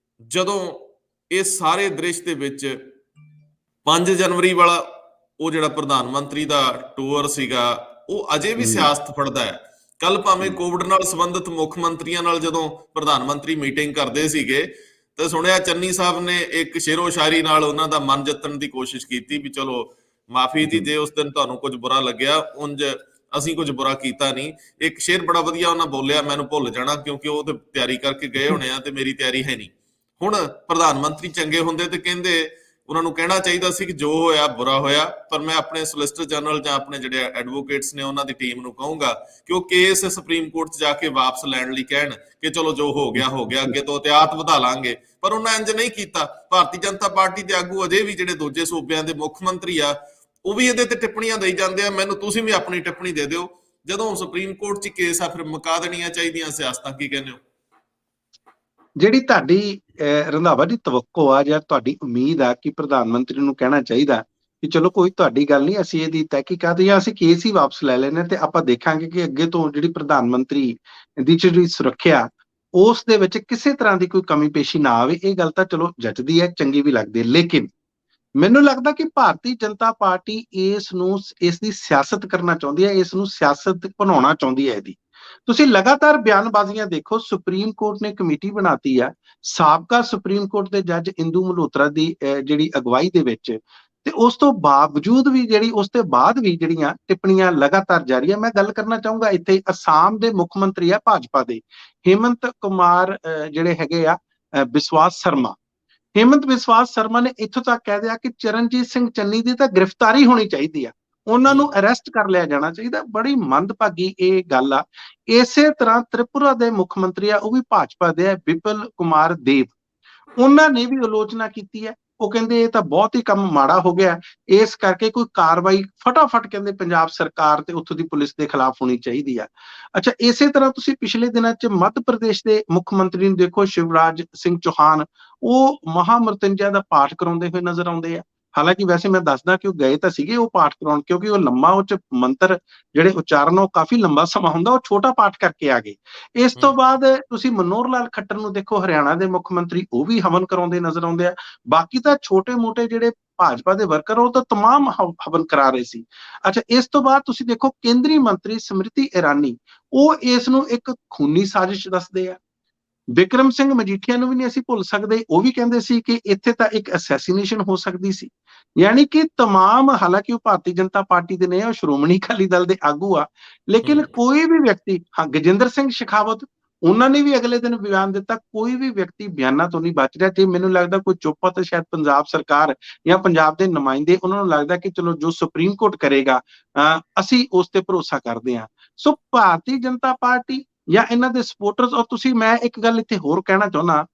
ਜਦੋਂ ਇਸ ਸਾਰੇ ਦ੍ਰਿਸ਼ ਦੇ ਵਿੱਚ 5 ਜਨਵਰੀ ਵਾਲਾ ਉਹ ਜਿਹੜਾ ਪ੍ਰਧਾਨ ਮੰਤਰੀ ਦਾ ਟੂਰ ਸੀਗਾ, ਉਹ ਅਜੇ ਵੀ ਸਿਆਸਤ ਫੜਦਾ ਹੈ। ਕੱਲ ਭਾਵੇਂ ਕੋਵਿਡ ਨਾਲ ਸੰਬੰਧਿਤ ਮੁੱਖ ਮੰਤਰੀਆਂ ਨਾਲ ਜਦੋਂ ਪ੍ਰਧਾਨ ਮੰਤਰੀ ਮੀਟਿੰਗ ਕਰਦੇ ਸੀਗੇ ਤੇ ਸੁਣਿਆ ਚੰਨੀ ਸਾਹਿਬ ਨੇ ਇੱਕ ਸ਼ੇਰੋ ਸ਼ਾਇਰੀ ਨਾਲ ਉਹਨਾਂ ਦਾ ਮਨ ਜਿੱਤਣ ਦੀ ਕੋਸ਼ਿਸ਼ ਕੀਤੀ ਵੀ ਚਲੋ ਮਾਫੀ ਜੀ ਜੇ ਉਸ ਦਿਨ ਤੁਹਾਨੂੰ ਕੁਝ ਬੁਰਾ ਲੱਗਿਆ, ਉਂਝ ਅਸੀਂ ਕੁਝ ਬੁਰਾ ਕੀਤਾ ਨਹੀਂ। ਇੱਕ ਸ਼ੇਰ ਬੜਾ ਵਧੀਆ ਉਹਨਾਂ ਬੋਲਿਆ, ਮੈਨੂੰ ਭੁੱਲ ਜਾਣਾ ਕਿਉਂਕਿ ਉਹ ਤੇ ਤਿਆਰੀ ਕਰਕੇ ਗਏ ਹੋਣੇ ਆ ਤੇ ਮੇਰੀ ਤਿਆਰੀ ਹੈ ਨਹੀਂ। ਹੁਣ ਪ੍ਰਧਾਨ ਮੰਤਰੀ ਚੰਗੇ ਹੁੰਦੇ ਤੇ ਕਹਿੰਦੇ ਉਹਨਾਂ ਨੂੰ ਕਹਿਣਾ ਚਾਹੀਦਾ ਸੀ ਕਿ ਜੋ ਹੋਇਆ ਬੁਰਾ ਹੋਇਆ, ਪਰ ਮੈਂ ਆਪਣੇ ਸੋਲਿਸਿਟਰ ਜਨਰਲ ਜਾਂ ਆਪਣੇ ਜਿਹੜੇ ਐਡਵੋਕੇਟਸ ਨੇ ਉਹਨਾਂ ਦੀ ਟੀਮ ਨੂੰ ਕਹੂੰਗਾ ਕਿ ਉਹ ਕੇਸ ਸੁਪਰੀਮ ਕੋਰਟ 'ਚ ਜਾ ਕੇ ਵਾਪਸ ਲੈਣ ਲਈ ਕਹਿਣ ਕਿ ਚਲੋ ਜੋ ਹੋ ਗਿਆ ਹੋ ਗਿਆ, ਅੱਗੇ ਤੋਂ ਇਤਿਹਾਤ ਵਧਾ ਲਾਂਗੇ। ਪਰ ਉਹਨਾਂ ਇੰਜ ਨਹੀਂ ਕੀਤਾ। ਭਾਰਤੀ ਜਨਤਾ ਪਾਰਟੀ ਦੇ ਆਗੂ ਅਜੇ ਵੀ ਜਿਹੜੇ ਦੂਜੇ ਸੂਬਿਆਂ ਦੇ ਮੁੱਖ ਮੰਤਰੀ ਆ, ਉਹ ਵੀ ਇਹਦੇ ਤੇ ਟਿੱਪਣੀਆਂ ਦੇਈ ਜਾਂਦੇ ਆ। ਮੈਨੂੰ ਤੁਸੀਂ ਵੀ ਆਪਣੀ ਟਿੱਪਣੀ ਦੇ ਦਿਓ। ਜਦੋਂ ਸੁਪਰੀਮ ਕੋਰਟ 'ਚ ਕੇਸ ਆ ਫਿਰ ਮੁਕਾ ਦੇਣੀਆਂ ਚਾਹੀਦੀਆਂ ਸਿਆਸਤਾਂ, ਕੀ ਕਹਿੰਦੇ ਹੋ? ਜਿਹੜੀ ਤੁਹਾਡੀ ਰੰਧਾਵਾ ਜੀ ਤਵੱਕੋ ਆ ਜਾਂ ਤੁਹਾਡੀ ਉਮੀਦ ਆ ਕਿ ਪ੍ਰਧਾਨ ਮੰਤਰੀ ਨੂੰ ਕਹਿਣਾ ਚਾਹੀਦਾ ਕਿ ਚਲੋ ਕੋਈ ਤੁਹਾਡੀ ਗੱਲ ਨਹੀਂ, ਅਸੀਂ ਇਹਦੀ ਤਹਿਕੀਕਾਤ ਜਾਂ ਅਸੀਂ ਕੇਸ ਹੀ ਵਾਪਸ ਲੈ ਲੈਣੇ ਤੇ ਆਪਾਂ ਦੇਖਾਂਗੇ ਕਿ ਅੱਗੇ ਤੋਂ ਜਿਹੜੀ ਪ੍ਰਧਾਨ ਮੰਤਰੀ ਦੀ ਜਿਹੜੀ ਸੁਰੱਖਿਆ ਉਸ ਦੇ ਵਿੱਚ ਕਿਸੇ ਤਰ੍ਹਾਂ ਦੀ ਕੋਈ ਕਮੀ ਪੇਸ਼ੀ ਨਾ ਆਵੇ। ਇਹ ਗੱਲ ਤਾਂ ਚਲੋ ਜੱਚਦੀ ਹੈ, ਚੰਗੀ ਵੀ ਲੱਗਦੀ ਹੈ, ਲੇਕਿਨ ਮੈਨੂੰ ਲੱਗਦਾ ਕਿ ਭਾਰਤੀ ਜਨਤਾ ਪਾਰਟੀ ਇਸ ਦੀ ਸਿਆਸਤ ਕਰਨਾ ਚਾਹੁੰਦੀ ਹੈ, ਇਸ ਨੂੰ ਸਿਆਸਤ ਬਣਾਉਣਾ ਚਾਹੁੰਦੀ ਹੈ। ਇਹਦੀ ਤੁਸੀਂ ਲਗਾਤਾਰ ਬਿਆਨਬਾਜ਼ੀਆਂ ਦੇਖੋ। ਸੁਪਰੀਮ ਕੋਰਟ ਨੇ ਕਮੇਟੀ ਬਣਾਤੀ ਆ ਸਾਬਕਾ ਸੁਪਰੀਮ ਕੋਰਟ ਦੇ ਜੱਜ ਇੰਦੂ ਮਲਹੋਤਰਾ ਦੀ ਜਿਹੜੀ ਅਗਵਾਈ ਦੇ ਵਿੱਚ, ਤੇ ਉਸ ਤੋਂ ਬਾਵਜੂਦ ਵੀ ਉਸ ਦੇ ਬਾਅਦ ਵੀ ਜਿਹੜੀਆਂ ਟਿੱਪਣੀਆਂ ਲਗਾਤਾਰ ਜਾਰੀ ਆ। ਮੈਂ ਗੱਲ ਕਰਨਾ ਚਾਹੂੰਗਾ ਇੱਥੇ ਅਸਾਮ ਦੇ ਮੁੱਖ ਮੰਤਰੀ ਆ ਭਾਜਪਾ ਦੇ ਹੇਮੰਤ ਕੁਮਾਰ ਜਿਹੜੇ ਹੈਗੇ ਆ ਬਿਸਵਾਸ ਸਰਮਾ। ਹੇਮੰਤ ਬਿਸਵਾਸ ਸ਼ਰਮਾ ਨੇ ਇੱਥੋਂ ਤੱਕ ਕਹਿ ਦਿਆ ਕਿ ਚਰਨਜੀਤ ਸਿੰਘ ਚੰਨੀ ਦੀ ਤਾਂ ਗ੍ਰਿਫਤਾਰੀ ਹੋਣੀ ਚਾਹੀਦੀ ਆ, ਉਹਨਾਂ ਨੂੰ ਅਰੈਸਟ ਕਰ ਲਿਆ ਜਾਣਾ ਚਾਹੀਦਾ। ਬੜੀ ਮੰਦਭਾਗੀ ਇਹ ਗੱਲ ਆ। ਇਸੇ ਤਰ੍ਹਾਂ ਤ੍ਰਿਪੁਰਾ ਦੇ ਮੁੱਖ ਮੰਤਰੀ ਆ, ਉਹ ਵੀ ਭਾਜਪਾ ਦੇ ਆ, ਬਿਪਲ ਕੁਮਾਰ ਦੇਵ। ਉਹਨਾਂ ਨੇ ਵੀ ਆਲੋਚਨਾ ਕੀਤੀ ਹੈ। ਉਹ ਕਹਿੰਦੇ ਇਹ ਤਾਂ ਬਹੁਤ ਹੀ ਕੰਮ ਮਾੜਾ ਹੋ ਗਿਆ, ਇਸ ਕਰਕੇ ਕੋਈ ਕਾਰਵਾਈ ਫਟਾਫਟ ਕਹਿੰਦੇ ਪੰਜਾਬ ਸਰਕਾਰ ਤੇ ਉੱਥੋਂ ਦੀ ਪੁਲਿਸ ਦੇ ਖਿਲਾਫ ਹੋਣੀ ਚਾਹੀਦੀ ਆ। ਅੱਛਾ, ਇਸੇ ਤਰ੍ਹਾਂ ਤੁਸੀਂ ਪਿਛਲੇ ਦਿਨਾਂ 'ਚ ਮੱਧ ਪ੍ਰਦੇਸ਼ ਦੇ ਮੁੱਖ ਮੰਤਰੀ ਨੂੰ ਦੇਖੋ, ਸ਼ਿਵਰਾਜ ਸਿੰਘ ਚੌਹਾਨ, ਉਹ ਮਹਾਮ੍ਰਿਤੰਜਯ ਦਾ ਪਾਠ ਕਰਾਉਂਦੇ ਹੋਏ ਨਜ਼ਰ ਆਉਂਦੇ ਆ। ਹਾਲਾਂਕਿ ਵੈਸੇ ਮੈਂ ਦੱਸਦਾ ਕਿ ਉਹ ਗਏ ਤਾਂ ਸੀਗੇ ਉਹ ਪਾਠ ਕਰਾਉਣ, ਕਿਉਂਕਿ ਉਹ ਲੰਮਾ ਉਹ 'ਚ ਮੰਤਰ ਜਿਹੜੇ ਉਚਾਰਨ ਉਹ ਕਾਫੀ ਲੰਬਾ ਸਮਾਂ ਹੁੰਦਾ, ਉਹ ਛੋਟਾ ਪਾਠ ਕਰਕੇ ਆ ਗਏ। ਇਸ ਤੋਂ ਬਾਅਦ ਤੁਸੀਂ ਮਨੋਹਰ ਲਾਲ ਖੱਟਰ ਨੂੰ ਦੇਖੋ, ਹਰਿਆਣਾ ਦੇ ਮੁੱਖ ਮੰਤਰੀ, ਉਹ ਵੀ ਹਵਨ ਕਰਾਉਂਦੇ ਨਜ਼ਰ ਆਉਂਦੇ ਆ। ਬਾਕੀ ਤਾਂ ਛੋਟੇ ਮੋਟੇ ਜਿਹੜੇ ਭਾਜਪਾ ਦੇ ਵਰਕਰ ਉਹ ਤਾਂ ਤਮਾਮ ਹਵਨ ਕਰਾ ਰਹੇ ਸੀ। ਅੱਛਾ, ਇਸ ਤੋਂ ਬਾਅਦ ਤੁਸੀਂ ਦੇਖੋ ਕੇਂਦਰੀ ਮੰਤਰੀ ਸਮ੍ਰਿਤੀ ਇਰਾਨੀ, ਉਹ ਇਸ ਨੂੰ ਇੱਕ ਖੂਨੀ ਸਾਜ਼ਿਸ਼ ਦੱਸਦੇ ਆ। ਬਿਕਰਮ ਸਿੰਘ ਮਜੀਠੀਆ ਨੂੰ ਵੀ ਨਹੀਂ ਅਸੀਂ ਭੁੱਲ ਸਕਦੇ, ਉਹ ਵੀ ਕਹਿੰਦੇ ਸੀ ਕਿ ਇੱਥੇ ਤਾਂ ਇੱਕ ਅਸੈਸੀਨੇਸ਼ਨ ਹੋ ਸਕਦੀ ਸੀ। ਯਾਨੀ ਕਿ ਤਮਾਮ, ਹਾਲਾਂਕਿ ਉਹ ਭਾਰਤੀ ਜਨਤਾ ਪਾਰਟੀ ਦੇ ਨੇ, ਉਹ ਸ਼੍ਰੋਮਣੀ ਅਕਾਲੀ ਦਲ ਦੇ ਆਗੂ ਆ, ਲੇਕਿਨ ਕੋਈ ਵੀ ਵਿਅਕਤੀ, ਹਾਂ ਗਜਿੰਦਰ ਸਿੰਘ ਸ਼ੇਖਾਵਤ, ਉਹਨਾਂ ਨੇ ਵੀ ਅਗਲੇ ਦਿਨ ਬਿਆਨ ਦਿੱਤਾ, ਕੋਈ ਵੀ ਵਿਅਕਤੀ ਬਿਆਨਾਂ ਤੋਂ ਨਹੀਂ ਬਚ ਰਿਹਾ। ਤੇ ਮੈਨੂੰ ਲੱਗਦਾ ਕੋਈ ਚੁੱਪ ਆ ਤਾਂ ਸ਼ਾਇਦ ਪੰਜਾਬ ਸਰਕਾਰ ਜਾਂ ਪੰਜਾਬ ਦੇ ਨੁਮਾਇੰਦੇ, ਉਹਨਾਂ ਨੂੰ ਲੱਗਦਾ ਕਿ ਚਲੋ ਜੋ ਸੁਪਰੀਮ ਕੋਰਟ ਕਰੇਗਾ ਅਸੀਂ ਉਸ ਤੇ ਭਰੋਸਾ ਕਰਦੇ ਹਾਂ। ਸੋ ਭਾਰਤੀ ਜਨਤਾ ਪਾਰਟੀ ਜਾਂ ਇਹਨਾਂ ਦੇ ਸਪੋਰਟਰਸ, ਔਰ ਤੁਸੀਂ, ਮੈਂ ਇੱਕ ਗੱਲ ਇੱਥੇ ਹੋਰ ਕਹਿਣਾ ਚਾਹੁੰਦਾ,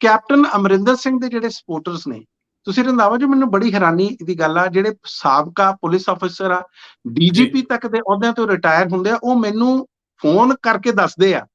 ਕੈਪਟਨ ਅਮਰਿੰਦਰ ਸਿੰਘ ਦੇ ਜਿਹੜੇ ਸਪੋਰਟਰਸ ਨੇ, ਤੁਸੀਂ ਰੰਧਾਵਾ ਜੀ, ਮੈਨੂੰ ਬੜੀ ਹੈਰਾਨੀ ਦੀ ਗੱਲ ਆ, ਜਿਹੜੇ ਸਾਬਕਾ ਪੁਲਿਸ ਅਫਸਰ ਆ, ਡੀਜੀਪੀ ਤੱਕ ਦੇ ਅਹੁਦਿਆਂ ਤੋਂ ਰਿਟਾਇਰ ਹੁੰਦੇ ਆ, ਉਹ ਮੈਨੂੰ ਫੋਨ ਕਰਕੇ ਦੱਸਦੇ ਆ,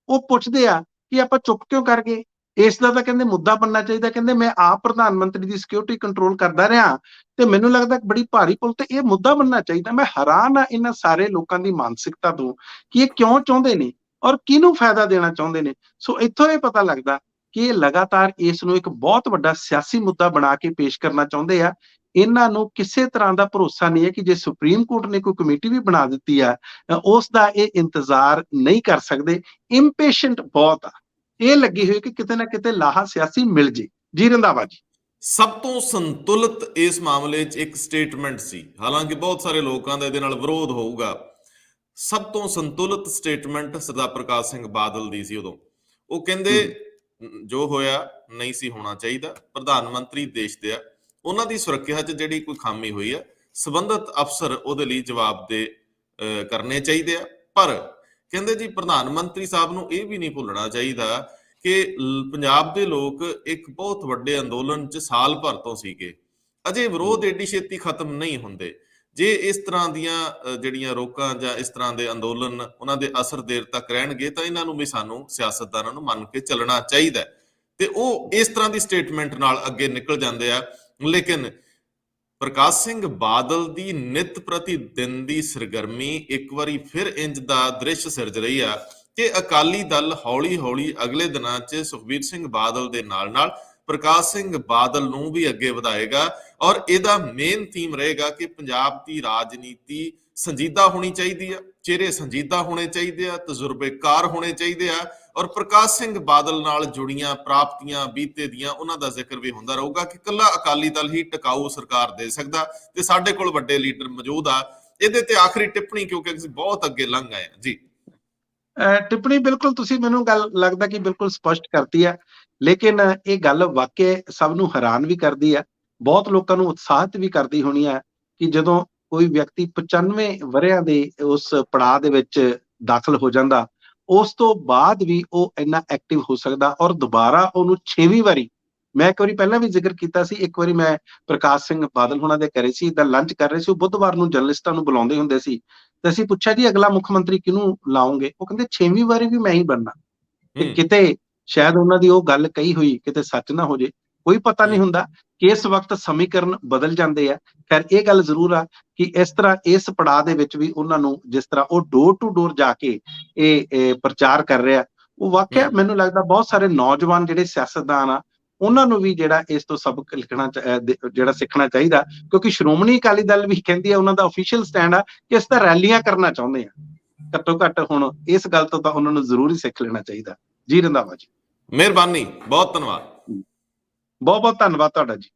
ਉਹ ਪੁੱਛਦੇ ਆ ਕਿ ਆਪਾਂ ਚੁੱਪ ਕਿਉਂ ਕਰ ਗਏ, ਇਸ ਦਾ ਤਾਂ ਕਹਿੰਦੇ ਮੁੱਦਾ ਬਣਨਾ ਚਾਹੀਦਾ। ਕਹਿੰਦੇ ਮੈਂ ਆਪ ਪ੍ਰਧਾਨ ਮੰਤਰੀ ਦੀ ਸਿਕਿਉਰਿਟੀ ਕੰਟਰੋਲ ਕਰਦਾ ਰਿਹਾ ਤੇ ਮੈਨੂੰ ਲੱਗਦਾ ਬੜੀ ਭਾਰੀ ਪੁੱਲ ਤੇ ਇਹ ਮੁੱਦਾ ਬਣਨਾ ਚਾਹੀਦਾ। ਮੈਂ ਹੈਰਾਨ ਆ ਇਹਨਾਂ ਸਾਰੇ ਲੋਕਾਂ ਦੀ ਮਾਨਸਿਕਤਾ ਤੋਂ ਕਿ ਇਹ ਕਿਉਂ ਚਾਹੁੰਦੇ ਨੇ ਔਰ ਕਿਹਨੂੰ ਫਾਇਦਾ ਦੇਣਾ ਚਾਹੁੰਦੇ ਨੇ। ਸੋ ਇੱਥੋਂ ਇਹ ਪਤਾ ਲੱਗਦਾ ਕਿ ਇਹ ਲਗਾਤਾਰ ਇਸ ਨੂੰ ਇੱਕ ਬਹੁਤ ਵੱਡਾ ਸਿਆਸੀ ਮੁੱਦਾ ਬਣਾ ਕੇ ਪੇਸ਼ ਕਰਨਾ ਚਾਹੁੰਦੇ ਆ। ਇਹਨਾਂ ਨੂੰ ਕਿਸੇ ਤਰ੍ਹਾਂ ਦਾ ਭਰੋਸਾ ਨਹੀਂ ਹੈ ਕਿ ਜੇ ਸੁਪਰੀਮ ਕੋਰਟ ਨੇ ਕੋਈ ਕਮੇਟੀ ਵੀ ਬਣਾ ਦਿੱਤੀ ਆ, ਉਸ ਦਾ ਇਹ ਇੰਤਜ਼ਾਰ ਨਹੀਂ ਕਰ ਸਕਦੇ। ਇੰਪੇਸ਼ੈਂਟ ਬਹੁਤ ਆ, ਇਹ ਲੱਗੀ ਹੋਈ ਕਿ ਕਿਤੇ ਨਾ ਕਿਤੇ ਲਾਹਾ ਸਿਆਸੀ ਮਿਲ ਜੇ। ਜੀ ਰੰਧਾਵਾ ਜੀ, ਸਭ ਤੋਂ ਸੰਤੁਲਿਤ ਇਸ ਮਾਮਲੇ 'ਚ ਇੱਕ ਸਟੇਟਮੈਂਟ ਸੀ, ਹਾਲਾਂਕਿ ਬਹੁਤ ਸਾਰੇ ਲੋਕਾਂ ਦਾ ਇਹਦੇ ਨਾਲ ਵਿਰੋਧ ਹੋਊਗਾ। ਸਭ ਤੋਂ ਸੰਤੁਲਿਤ ਸਟੇਟਮੈਂਟ ਸਰਦਾਰ ਪ੍ਰਕਾਸ਼ ਸਿੰਘ ਬਾਦਲ ਦੀ ਸੀ ਉਦੋਂ। ਉਹ ਕਹਿੰਦੇ ਜੋ ਹੋਇਆ ਨਹੀਂ ਸੀ ਹੋਣਾ ਚਾਹੀਦਾ, ਪ੍ਰਧਾਨ ਮੰਤਰੀ ਦੇਸ਼ ਦੇ ਆ, ਉਹਨਾਂ ਦੀ ਸੁਰੱਖਿਆ 'ਚ ਜਿਹੜੀ ਕੋਈ ਖਾਮੀ ਹੋਈ ਆ, ਸੰਬੰਧਿਤ ਅਫਸਰ ਉਹਦੇ ਲਈ ਜਵਾਬਦੇਹ ਕਰਨੇ ਚਾਹੀਦੇ ਆ। ਪਰ ਕਹਿੰਦੇ ਜੀ ਪ੍ਰਧਾਨ ਮੰਤਰੀ ਸਾਹਿਬ ਨੂੰ ਇਹ ਵੀ ਨਹੀਂ ਭੁੱਲਣਾ ਚਾਹੀਦਾ ਕਿ ਪੰਜਾਬ ਦੇ ਲੋਕ ਇੱਕ ਬਹੁਤ ਵੱਡੇ ਅੰਦੋਲਨ 'ਚ ਸਾਲ ਭਰ ਤੋਂ ਸੀਗੇ, ਅਜੇ ਵਿਰੋਧ ਏਡੀ ਛੇਤੀ ਖਤਮ ਨਹੀਂ ਹੁੰਦੇ। ਜੇ ਇਸ ਤਰ੍ਹਾਂ ਦੀਆਂ ਜਿਹੜੀਆਂ ਰੋਕਾਂ ਜਾਂ ਇਸ ਤਰ੍ਹਾਂ ਦੇ ਅੰਦੋਲਨ ਉਹਨਾਂ ਦੇ ਅਸਰ ਦੇਰ ਤੱਕ ਰਹਿਣਗੇ ਤਾਂ ਇਹਨਾਂ ਨੂੰ ਵੀ ਸਾਨੂੰ ਸਿਆਸਤਦਾਨਾਂ ਨੂੰ ਮੰਨ ਕੇ ਚੱਲਣਾ ਚਾਹੀਦਾ। ਤੇ ਉਹ ਇਸ ਤਰ੍ਹਾਂ ਦੀ ਸਟੇਟਮੈਂਟ ਨਾਲ ਅੱਗੇ ਨਿਕਲ ਜਾਂਦੇ ਆ। ਲੇਕਿਨ ਪ੍ਰਕਾਸ਼ ਸਿੰਘ ਬਾਦਲ ਦੀ ਨਿਤ ਪ੍ਰਤੀ ਦਿਨ ਦੀ ਸਰਗਰਮੀ ਇੱਕ ਵਾਰੀ ਫਿਰ ਇੰਜ ਦਾ ਦ੍ਰਿਸ਼ ਸਿਰਜ ਰਹੀ ਆ ਕਿ ਅਕਾਲੀ ਦਲ ਹੌਲੀ ਹੌਲੀ ਅਗਲੇ ਦਿਨਾਂ 'ਚ ਸੁਖਬੀਰ ਸਿੰਘ ਬਾਦਲ ਦੇ ਨਾਲ ਨਾਲ ਪ੍ਰਕਾਸ਼ ਸਿੰਘ ਬਾਦਲ ਨੂੰ ਵੀ ਅੱਗੇ ਵਧਾਏਗਾ। ਔਰ ਇਹਦਾ ਮੇਨ ਥੀਮ ਰਹੇਗਾ ਕਿ ਪੰਜਾਬ ਦੀ ਰਾਜਨੀਤੀ ਸੰਜੀਦਾ ਹੋਣੀ ਚਾਹੀਦੀ ਆ, ਚਿਹਰੇ ਸੰਜੀਦਾ ਹੋਣੇ ਚਾਹੀਦੇ ਆ, ਤਜਰਬੇਕਾਰ ਹੋਣੇ ਚਾਹੀਦੇ ਆ, ਔਰ ਪ੍ਰਕਾਸ਼ ਸਿੰਘ ਬਾਦਲ ਨਾਲ ਜੁੜੀਆਂ ਪ੍ਰਾਪਤੀਆਂ ਬੀਤੇ ਦੀਆਂ ਉਹਨਾਂ ਦਾ ਜ਼ਿਕਰ ਵੀ ਹੁੰਦਾ ਰਹੂਗਾ ਕਿ ਇਕੱਲਾ ਅਕਾਲੀ ਦਲ ਹੀ ਟਿਕਾਊ ਸਰਕਾਰ ਦੇ ਸਕਦਾ ਤੇ ਸਾਡੇ ਕੋਲ ਵੱਡੇ ਲੀਡਰ ਮੌਜੂਦ ਆ। ਇਹਦੇ ਤੇ ਆਖਰੀ ਟਿੱਪਣੀ, ਕਿਉਂਕਿ ਅਸੀਂ ਬਹੁਤ ਅੱਗੇ ਲੰਘ ਆਏ ਹਾਂ ਜੀ। ਟਿੱਪਣੀ ਬਿਲਕੁਲ ਤੁਸੀਂ ਮੈਨੂੰ ਗੱਲ ਲੱਗਦਾ ਕਿ ਬਿਲਕੁਲ ਸਪਸ਼ਟ ਕਰਤੀ ਹੈ, ਲੇਕਿਨ ਇਹ ਗੱਲ ਵਾਕਿਆ ਸਭ ਨੂੰ ਹੈਰਾਨ ਵੀ ਕਰਦੀ ਹੈ, ਬਹੁਤ ਲੋਕਾਂ ਨੂੰ ਉਤਸ਼ਾਹਿਤ ਵੀ ਕਰਦੀ ਹੋਣੀ ਹੈ ਕਿ ਜਦੋਂ ਕੋਈ ਵਿਅਕਤੀ 95 ਵਰ੍ਹਿਆਂ ਦੇ ਉਸ ਪੜਾਅ ਦੇ ਵਿੱਚ ਦਾਖਲ ਹੋ ਜਾਂਦਾ, ਉਸ ਤੋਂ ਬਾਅਦ ਵੀ ਉਹ ਇੰਨਾ ਐਕਟਿਵ ਹੋ ਸਕਦਾ। ਔਰ ਦੁਬਾਰਾ ਉਹਨੂੰ 6ਵੀਂ ਵਾਰੀ, ਮੈਂ ਇੱਕ ਵਾਰੀ ਪਹਿਲਾਂ ਵੀ ਜ਼ਿਕਰ ਕੀਤਾ ਸੀ, ਇੱਕ ਵਾਰੀ ਮੈਂ ਪ੍ਰਕਾਸ਼ ਸਿੰਘ ਬਾਦਲ ਹੋਣਾ ਦੇ ਘਰੇ ਸੀ, ਤਾਂ ਲੰਚ ਕਰ ਰਹੇ ਸੀ, ਉਹ ਬੁੱਧਵਾਰ ਨੂੰ ਜਰਨਲਿਸਟਾਂ ਨੂੰ ਬੁਲਾਉਂਦੇ ਹੁੰਦੇ ਸੀ, ਤੇ ਅਸੀਂ ਪੁੱਛਿਆ ਜੀ ਅਗਲਾ ਮੁੱਖ ਮੰਤਰੀ ਕਿਹਨੂੰ ਲਾਉਂਗੇ? ਉਹ ਕਹਿੰਦੇ 6ਵੀਂ ਵਾਰੀ ਵੀ ਮੈਂ ਹੀ ਬਣਨਾ। ਤੇ ਕਿਤੇ ਸ਼ਾਇਦ ਉਹਨਾਂ ਦੀ ਉਹ ਗੱਲ ਕਹੀ ਹੋਈ ਕਿਤੇ ਸੱਚ ਨਾ ਹੋ ਜੇ, ਕੋਈ ਪਤਾ ਨਹੀਂ ਹੁੰਦਾ ਕਿ ਇਸ ਵਕਤ ਸਮੀਕਰਨ ਬਦਲ ਜਾਂਦੇ ਆ। ਖੈਰ ਇਹ ਗੱਲ ਜ਼ਰੂਰ ਆ ਕਿ ਇਸ ਤਰ੍ਹਾਂ ਇਸ ਪੜਾਅ ਦੇ ਵਿੱਚ ਵੀ ਉਹਨਾਂ ਨੂੰ ਜਿਸ ਤਰ੍ਹਾਂ ਉਹ ਡੋਰ ਟੂ ਡੋਰ ਜਾ ਕੇ ਇਹ ਪ੍ਰਚਾਰ ਕਰ ਰਿਹਾ, ਉਹ ਵਾਕਿਆ ਮੈਨੂੰ ਲੱਗਦਾ ਬਹੁਤ ਸਾਰੇ ਨੌਜਵਾਨ ਜਿਹੜੇ ਸਿਆਸਤਦਾਨ ਆ ਉਹਨਾਂ ਨੂੰ ਵੀ ਜਿਹੜਾ ਇਸ ਤੋਂ ਸਬਕ ਜਿਹੜਾ ਸਿੱਖਣਾ ਚਾਹੀਦਾ, ਕਿਉਂਕਿ ਸ਼੍ਰੋਮਣੀ ਅਕਾਲੀ ਦਲ ਵੀ ਕਹਿੰਦੀ ਆ, ਉਹਨਾਂ ਦਾ ਅਫੀਸ਼ੀਅਲ ਸਟੈਂਡ ਆ ਕਿ ਇਸ ਤਰ੍ਹਾਂ ਰੈਲੀਆਂ ਕਰਨਾ ਚਾਹੁੰਦੇ ਆ। ਘੱਟੋ ਘੱਟ ਹੁਣ ਇਸ ਗੱਲ ਤੋਂ ਤਾਂ ਉਹਨਾਂ ਨੂੰ ਜ਼ਰੂਰ ਹੀ ਸਿੱਖ ਲੈਣਾ ਚਾਹੀਦਾ। ਜੀ ਰੰਧਾਵਾ ਜੀ, ਮਿਹਰਬਾਨੀ, ਬਹੁਤ ਧੰਨਵਾਦ। ਬਹੁਤ ਬਹੁਤ ਧੰਨਵਾਦ ਤੁਹਾਡਾ ਜੀ।